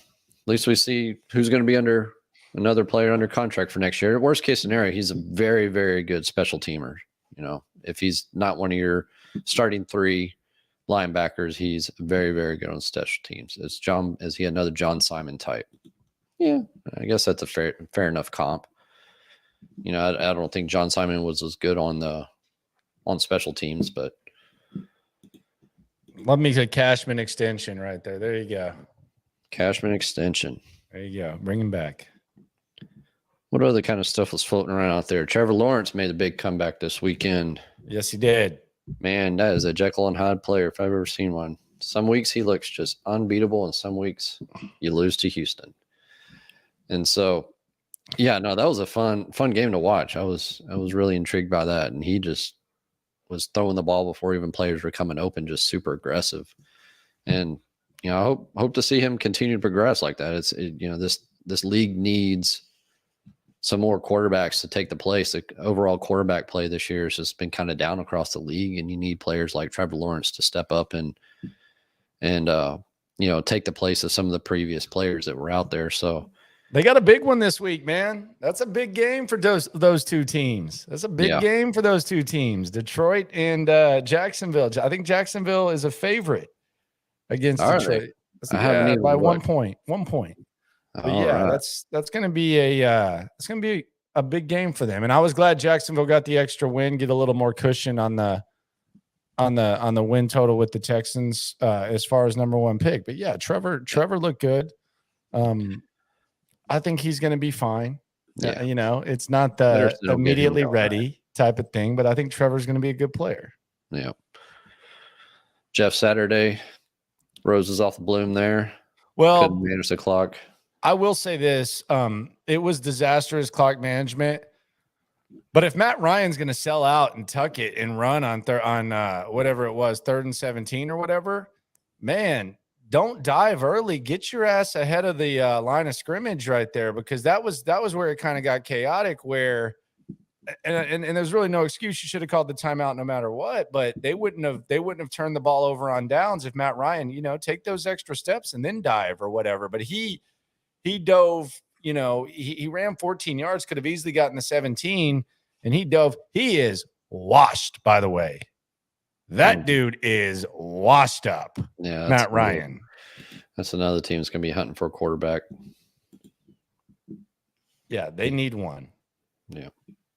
least we see who's going to be under another player under contract for next year. Worst case scenario, he's a very, very good special teamer. If he's not one of your starting 3 linebackers, he's very, very good on special teams. Is he another John Simon type? Yeah, I guess that's a fair enough comp. I don't think John Simon was as good on special teams, but let me say Cashman extension right there. There you go. Cashman extension. There you go. Bring him back. What other kind of stuff was floating around out there? Trevor Lawrence made a big comeback this weekend. Yes, he did. Man, that is a Jekyll and Hyde player if I've ever seen one. Some weeks he looks just unbeatable, and some weeks you lose to Houston. And so, that was a fun game to watch. I was really intrigued by that, and he just was throwing the ball before even players were coming open, just super aggressive. And I hope to see him continue to progress like that. This league needs some more quarterbacks to take the place. The overall quarterback play this year has just been kind of down across the league, and you need players like Trevor Lawrence to step up and take the place of some of the previous players that were out there. So they got a big one this week, man. That's a big game for those 2 teams. That's a big game for those 2 teams, Detroit and Jacksonville. I think Jacksonville is a favorite against Detroit. By 1 point. 1 point. But that's going to be a big game for them. And I was glad Jacksonville got the extra win, get a little more cushion on the win total with the Texans as far as number 1 pick. But Trevor looked good. I think he's going to be fine. Yeah. It's not the immediately ready type of thing, but I think Trevor's going to be a good player. Yeah. Jeff Saturday, roses off the bloom there. Well, couldn't manage the clock. I will say this. It was disastrous clock management. But if Matt Ryan's going to sell out and tuck it and run on whatever it was, 3rd and 17 or whatever, man, don't dive early. Get your ass ahead of the line of scrimmage right there, because that was where it kind of got chaotic. Where and there's really no excuse. You should have called the timeout no matter what. But they wouldn't have turned the ball over on downs if Matt Ryan, take those extra steps and then dive or whatever. But he dove. He ran 14 yards, could have easily gotten the 17, and he dove. He is washed, by the way. That dude is washed up. Yeah, Matt Ryan. That's another team that's going to be hunting for a quarterback. Yeah, they need one. Yeah,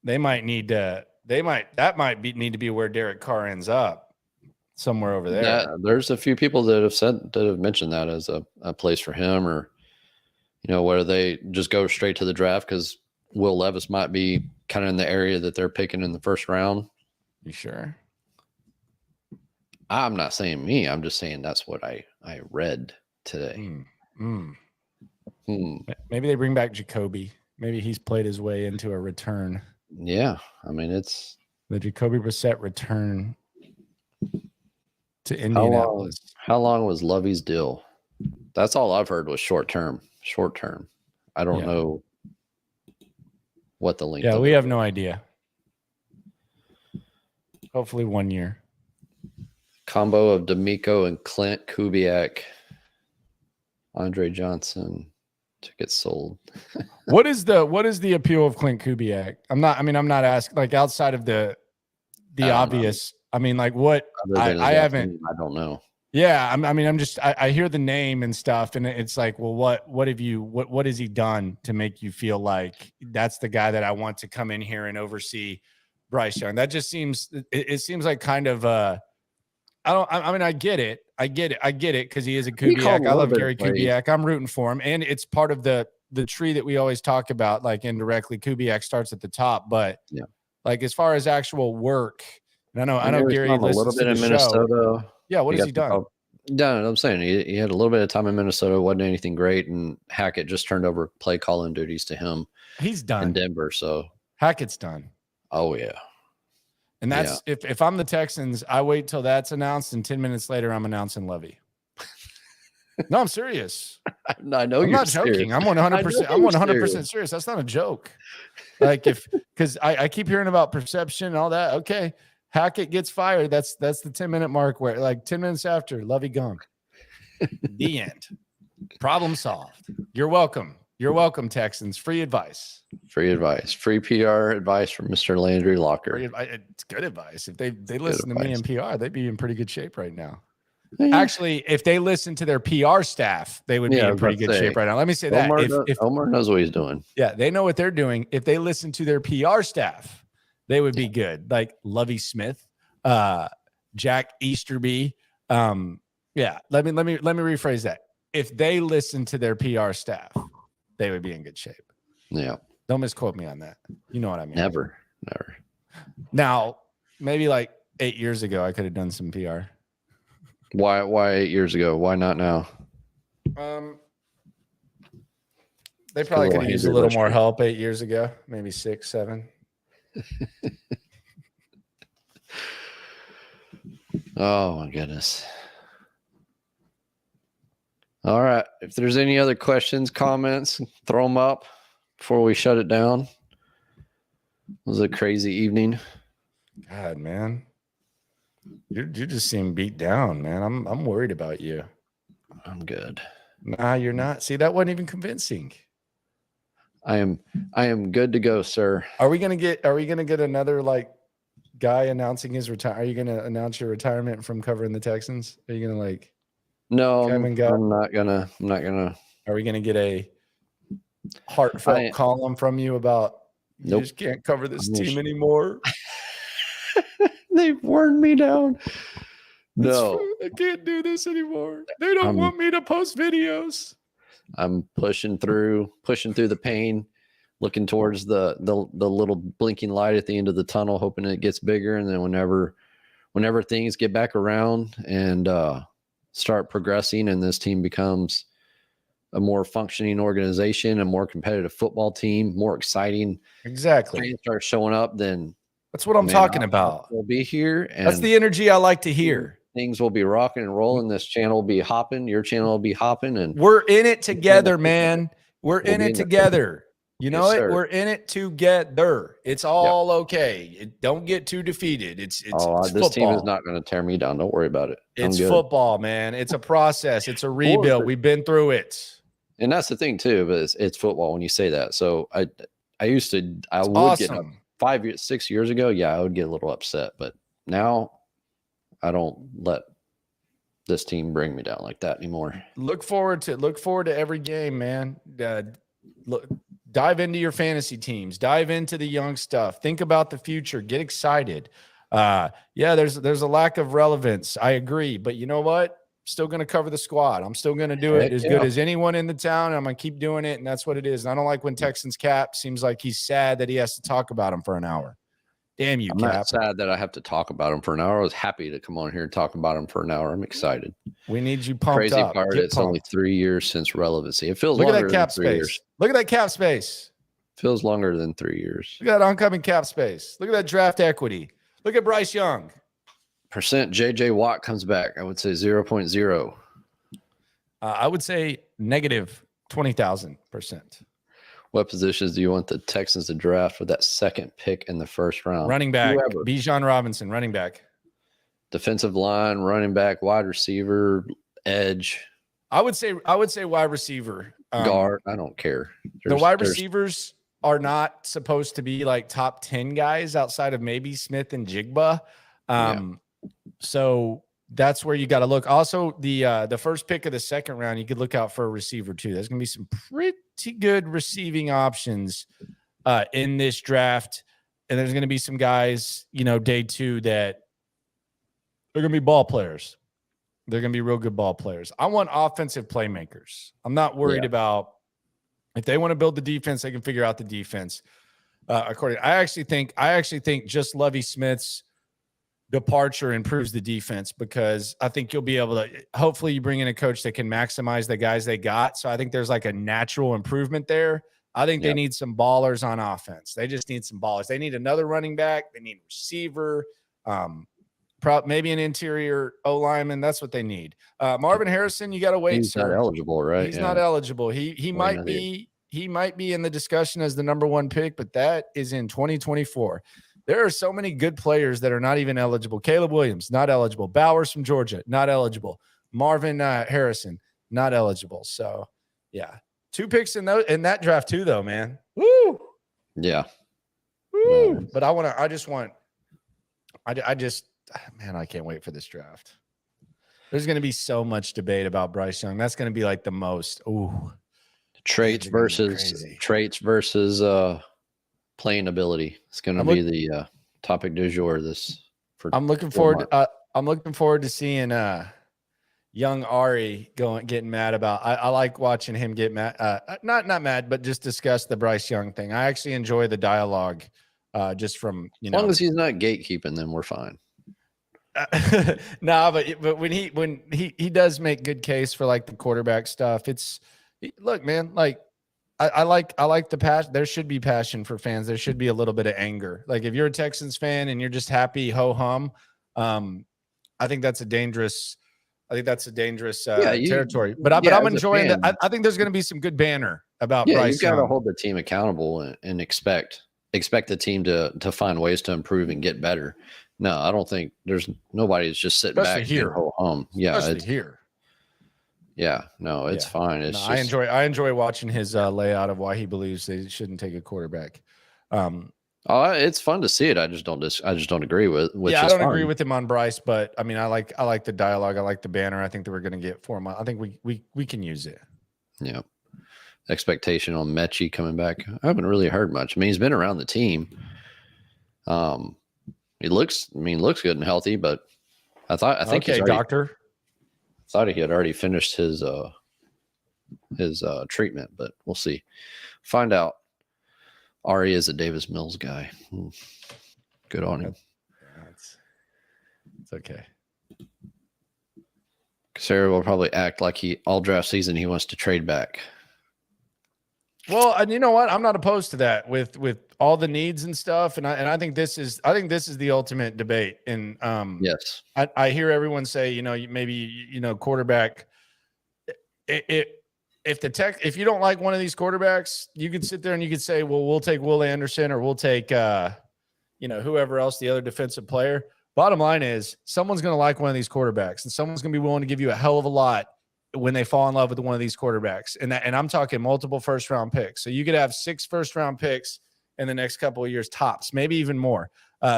they might need to. Need to be where Derek Carr ends up, somewhere over there. There's a few people that have mentioned that as a place for him, or whether they just go straight to the draft because Will Levis might be kind of in the area that they're picking in the first round. You sure? I'm not saying me. I'm just saying that's what I read today. Maybe they bring back Jacoby. Maybe he's played his way into a return. Yeah. I mean, it's the Jacoby Brissett return to Indianapolis. How long was Lovey's deal? That's all I've heard was short term. I don't know what the length. Yeah, we have no idea. Hopefully 1 year. Combo of D'Amico and Clint Kubiak, Andre Johnson, tickets sold. What is the appeal of Clint Kubiak? I'm not asking, like, outside of the obvious. Know. I mean, like, what I haven't. I don't know. Yeah, I hear the name and stuff, and it's like, well, what has he done to make you feel like that's the guy that I want to come in here and oversee Bryce Young? That just seems seems like kind of I get it because he is a Kubiak. I love Gary Kubiak. I'm rooting for him, and it's part of the tree that we always talk about, like indirectly. Kubiak starts at the top, but Like as far as actual work. And I know Gary a little listens bit to in the Minnesota. show. Yeah, what has he done? Done. I'm saying he had a little bit of time in Minnesota. Wasn't anything great, and Hackett just turned over play calling duties to him. He's done in Denver. So Hackett's done. Oh yeah. And that's if I'm the Texans, I wait till that's announced, and 10 minutes later, I'm announcing Levy. No, I'm serious. I know I'm you're not joking. serious. I'm 100%. I'm 100% serious. That's not a joke. Like because I keep hearing about perception and all that. Okay, Hackett gets fired. That's the 10-minute mark where like 10 minutes after Levy gone. The end. Problem solved. You're welcome. You're welcome, Texans. Free advice. Free advice. Free PR advice from Mr. Landry Locker. It's good advice. If they listen to me in PR, they'd be in pretty good shape right now. Yeah. Actually, if they listen to their PR staff, they would be in pretty good shape right now. Let me say that. If Omar knows what he's doing. Yeah, they know what they're doing. If they listen to their PR staff, they would be good. Like Lovie Smith, Jack Easterby. Let me rephrase that. If they listen to their PR staff, they would be in good shape. Yeah. Don't misquote me on that. You know what I mean? Never. Now, maybe like 8 years ago, I could have done some PR. Why 8 years ago? Why not now? They probably could have used a little more help 8 years ago, maybe 6, 7. Oh my goodness. All right. If there's any other questions, comments, throw them up before we shut it down. It was a crazy evening. God, man. You just seem beat down, man. I'm worried about you. I'm good. Nah, you're not. See, that wasn't even convincing. I am good to go, sir. Are we gonna get another like guy announcing his retire? Are you gonna announce your retirement from covering the Texans? Are you gonna like No, I'm not gonna. Are we gonna get a heartfelt column from you about you just can't cover this team anymore? They've worn me down. No, I can't do this anymore. They don't want me to post videos. I'm pushing through the pain, looking towards the little blinking light at the end of the tunnel, hoping it gets bigger. And then whenever things get back around and start progressing, and this team becomes a more functioning organization, a more competitive football team, more exciting. Exactly. Start showing up, then that's what I'm talking about. We'll be here. And that's the energy I like to hear. Things will be rocking and rolling. This channel will be hopping. Your channel will be hopping. And we're in it together, man. We're in it together. You know it? We're in it together. It's all okay. Don't get too defeated. It's this football. Team is not going to tear me down. Don't worry about it. It's football, man. It's a process. It's a rebuild. We've been through it. And that's the thing too, but it's football when you say that. So I would awesome. Get 6 years ago. Yeah, I would get a little upset, but now I don't let this team bring me down like that anymore. Look forward to every game, man. Dive into your fantasy teams. Dive into the young stuff. Think about the future. Get excited. There's a lack of relevance. I agree, but you know what? Still going to cover the squad. I'm still going to do it as good as anyone in the town. I'm going to keep doing it, and that's what it is. And I don't like when Texans Cap seems like he's sad that he has to talk about him for an hour. Damn you, I'm Cap. not sad that I have to talk about him for an hour. I was happy to come on here and talk about him for an hour. I'm excited. We need you pumped Crazy up. part, it's only 3 years since relevancy. It feels longer longer at that cap than 3 years. space. Look at that cap space. Feels longer than 3 years. Look at that oncoming cap space. Look at that draft equity. Look at Bryce Young. Percent JJ Watt comes back. I would say 0.0. I would say negative 20,000%. What positions do you want the Texans to draft with that second pick in the first round? Running back, Bijan Robinson, running back. Defensive line, running back, wide receiver, edge. I would say wide receiver. Guard. I don't care. The wide receivers are not supposed to be like top 10 guys outside of maybe Smith and Jigba. So that's where you got to look. Also, the first pick of the second round, you could look out for a receiver too. There's going to be some pretty good receiving options in this draft. And there's going to be some guys, day 2 that they're going to be ball players. They're going to be real good ball players. I want offensive playmakers. I'm not worried about if they want to build the defense, they can figure out the defense. I actually think just Lovie Smith's departure improves the defense, because I think you'll be able to, hopefully you bring in a coach that can maximize the guys they got. So I think there's like a natural improvement there. I think they need some ballers on offense. They just need some ballers. They need another running back. They need a receiver, maybe an interior O-lineman. That's what they need. Marvin Harrison, you got to wait. He's not eligible, right? He's not eligible. He might be in the discussion as the number 1 pick, but that is in 2024. There are so many good players that are not even eligible. Caleb Williams, not eligible. Bowers from Georgia, not eligible. Marvin Harrison, not eligible. So, yeah. 2 picks in that draft too, though, man. Woo! Yeah. Woo! But I can't wait for this draft. There's going to be so much debate about Bryce Young. That's going to be like the most. Ooh. Traits versus playing ability. It's going to be the topic du jour. I'm looking forward to seeing young Ari getting mad about. I like watching him get mad. Not mad, but just discuss the Bryce Young thing. I actually enjoy the dialogue. Just from as long as he's not gatekeeping, then we're fine. But when he does make good case for like the quarterback stuff, look, man, like I like the passion. There should be passion for fans. There should be a little bit of anger. Like if you're a Texans fan and you're just happy ho hum, I think that's a dangerous territory. But I'm enjoying that. I think there's going to be some good banner about Bryce. You've got to hold the team accountable and expect the team to find ways to improve and get better. No, I don't think nobody's just sitting especially back here. Ho hum. Yeah, especially here. Yeah, no, it's fine. I enjoy watching his layout of why he believes they shouldn't take a quarterback. It's fun to see it. I just don't agree with. I don't agree with him on Bryce, but I mean, I like the dialogue. I like the banner. I think that we're going to get 4 months. I think we can use it. Yeah. Expectation on Mechie coming back. I haven't really heard much. I mean, he's been around the team. He looks good and healthy, but I think okay, doctor. Thought he had already finished his treatment, but we'll see. Find out. Ari is a Davis Mills guy. Good on him. It's okay. Sarah will probably act like all draft season he wants to trade back. Well, and you know what? I'm not opposed to that with all the needs and stuff. And I think this is the ultimate debate. And yes, I hear everyone say, maybe quarterback. If you don't like one of these quarterbacks, you could sit there and you could say, well, we'll take Will Anderson or we'll take whoever else, the other defensive player. Bottom line is someone's going to like one of these quarterbacks and someone's going to be willing to give you a hell of a lot when they fall in love with one of these quarterbacks. And I'm talking multiple first-round picks. So you could have 6 first-round picks in the next couple of years tops, maybe even more.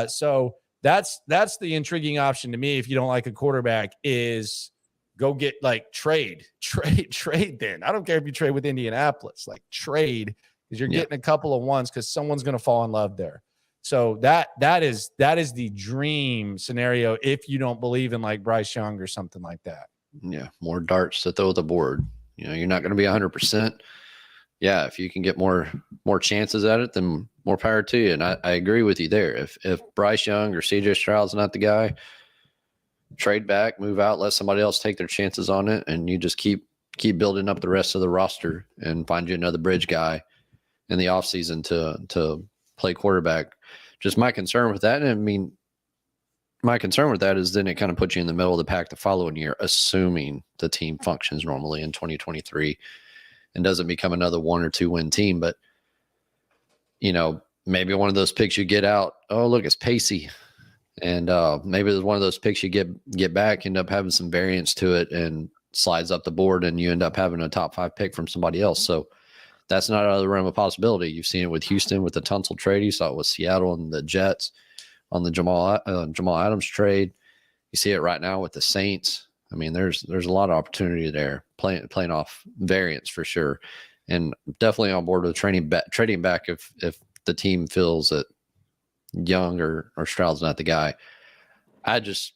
So that's the intriguing option to me. If you don't like a quarterback, is go get trade then. I don't care if you trade with Indianapolis, trade, because you're getting a couple of ones because someone's going to fall in love there. So that is the dream scenario if you don't believe in Bryce Young or something like that. Yeah, more darts to throw at the board. You're not going to be 100%. Yeah, if you can get more chances at it, then more power to you. And I agree with you there. If Bryce Young or CJ Stroud's not the guy, trade back, move out, let somebody else take their chances on it, and you just keep building up the rest of the roster and find you another bridge guy in the offseason to play quarterback. Just my concern with that, is then it kind of puts you in the middle of the pack the following year, assuming the team functions normally in 2023 and doesn't become another 1 or 2 win team. But, maybe one of those picks you get out, oh, look, it's Pacey. And maybe there's one of those picks you get back, end up having some variance to it and slides up the board, and you end up having a top 5 pick from somebody else. So that's not out of the realm of possibility. You've seen it with Houston with the Tunsil trade. You saw it with Seattle and the Jets on the Jamal Adams trade. You see it right now with the Saints. I mean, there's a lot of opportunity there, playing off variance for sure, and definitely on board with trading back if the team feels that Young or Stroud's not the guy. I just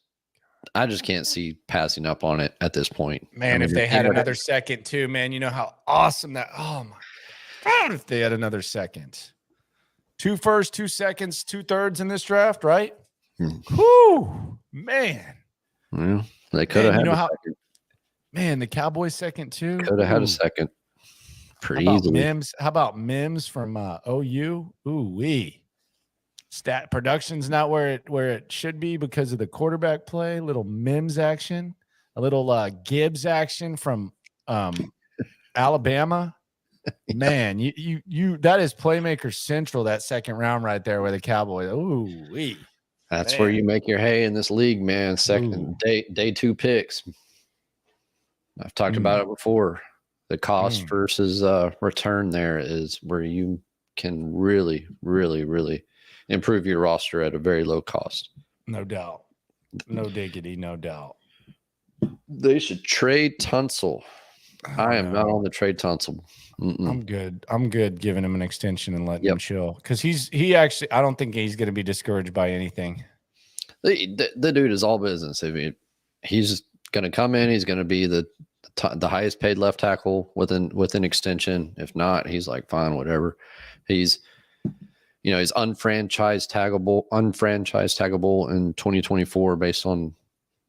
can't see passing up on it at this point. Man, if they had another second too, man, you know how awesome that. Oh my God, if they had another second. 2 firsts, 2 seconds, 2 thirds in this draft, right? Hmm. Whoo, man. Well, they could have had a second. Man, the Cowboys second too. Could have had a second. Pretty How about easily. Mims? How about Mims from OU? Ooh-wee. Stat production's not where it should be because of the quarterback play. Little Mims action, a little Gibbs action from Alabama. Man, you that is playmaker central, that second round right there with the Cowboys. Ooh-wee. That's where you make your hay in this league, man. Second day 2 picks. I've talked about it before. The cost versus return there is where you can really, really, really improve your roster at a very low cost. No doubt. No diggity, no doubt. They should trade Tunsil. I am not on the trade Tunsil. I'm good giving him an extension and letting him chill. Because he actually, I don't think he's going to be discouraged by anything. The dude is all business. I mean, he's going to come in. He's going to be the highest paid left tackle with an extension. If not, he's like, fine, whatever. He's unfranchised taggable in 2024 based on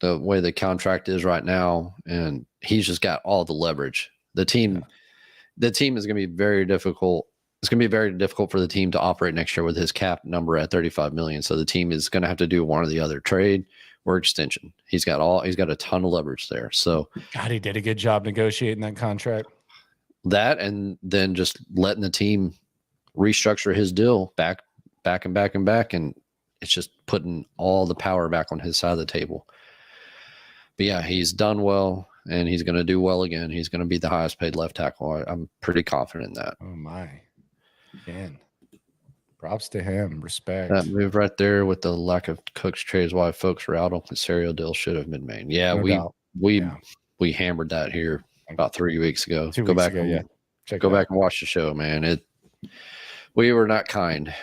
the way the contract is right now. And he's just got all the leverage. The team is going to be very difficult. It's going to be very difficult for the team to operate next year with his cap number at 35 million. So the team is going to have to do one or the other, trade or extension. He's got a ton of leverage there. So God, he did a good job negotiating that contract. That, and then just letting the team restructure his deal back. And it's just putting all the power back on his side of the table. But yeah, he's done well, and he's going to do well again. He's going to be the highest paid left tackle. I'm pretty confident in that. Oh my, man. Props to him. Respect. That move right there with the lack of Cooks trades, why folks were out on the Casario deal should have been made. Yeah, No we hammered that here about 3 weeks ago. 2 Go weeks back ago, and Check go it out. back and watch the show, man. We were not kind.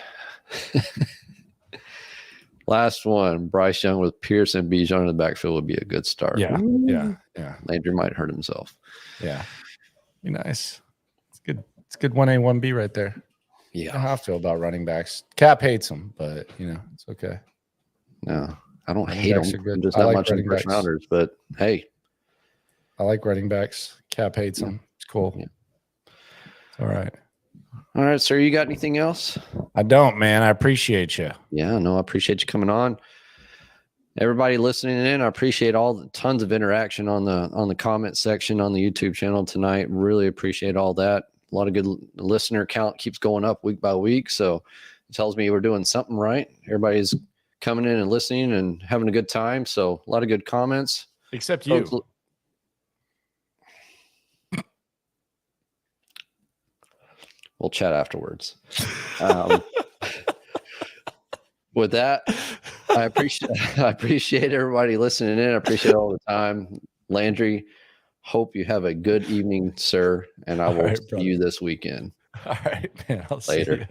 Last one, Bryce Young with Pierce and Bijan in the backfield would be a good start. Yeah. Landry might hurt himself. Yeah. Be nice. It's good. It's good 1A, 1B right there. Yeah. You know how I feel about running backs. Cap hates them, but it's okay. No, I don't Running hate backs them. are good. Just I not like much in running first backs. rounders, but hey. I like running backs. Cap hates them. It's cool. Yeah. It's all right. All right, sir. You got anything else? I don't, man. I appreciate you. Yeah, no, I appreciate you coming on. Everybody listening in, I appreciate all the tons of interaction on the comment section on the YouTube channel tonight. Really appreciate all that. A lot of good listener count keeps going up week by week, so it tells me we're doing something right. Everybody's coming in and listening and having a good time. So a lot of good comments. Except you. Folks, we'll chat afterwards. With that, I appreciate everybody listening in. I appreciate all the time. Landry, hope you have a good evening, sir, and I will see you this weekend. All right, man. I'll Later. see you.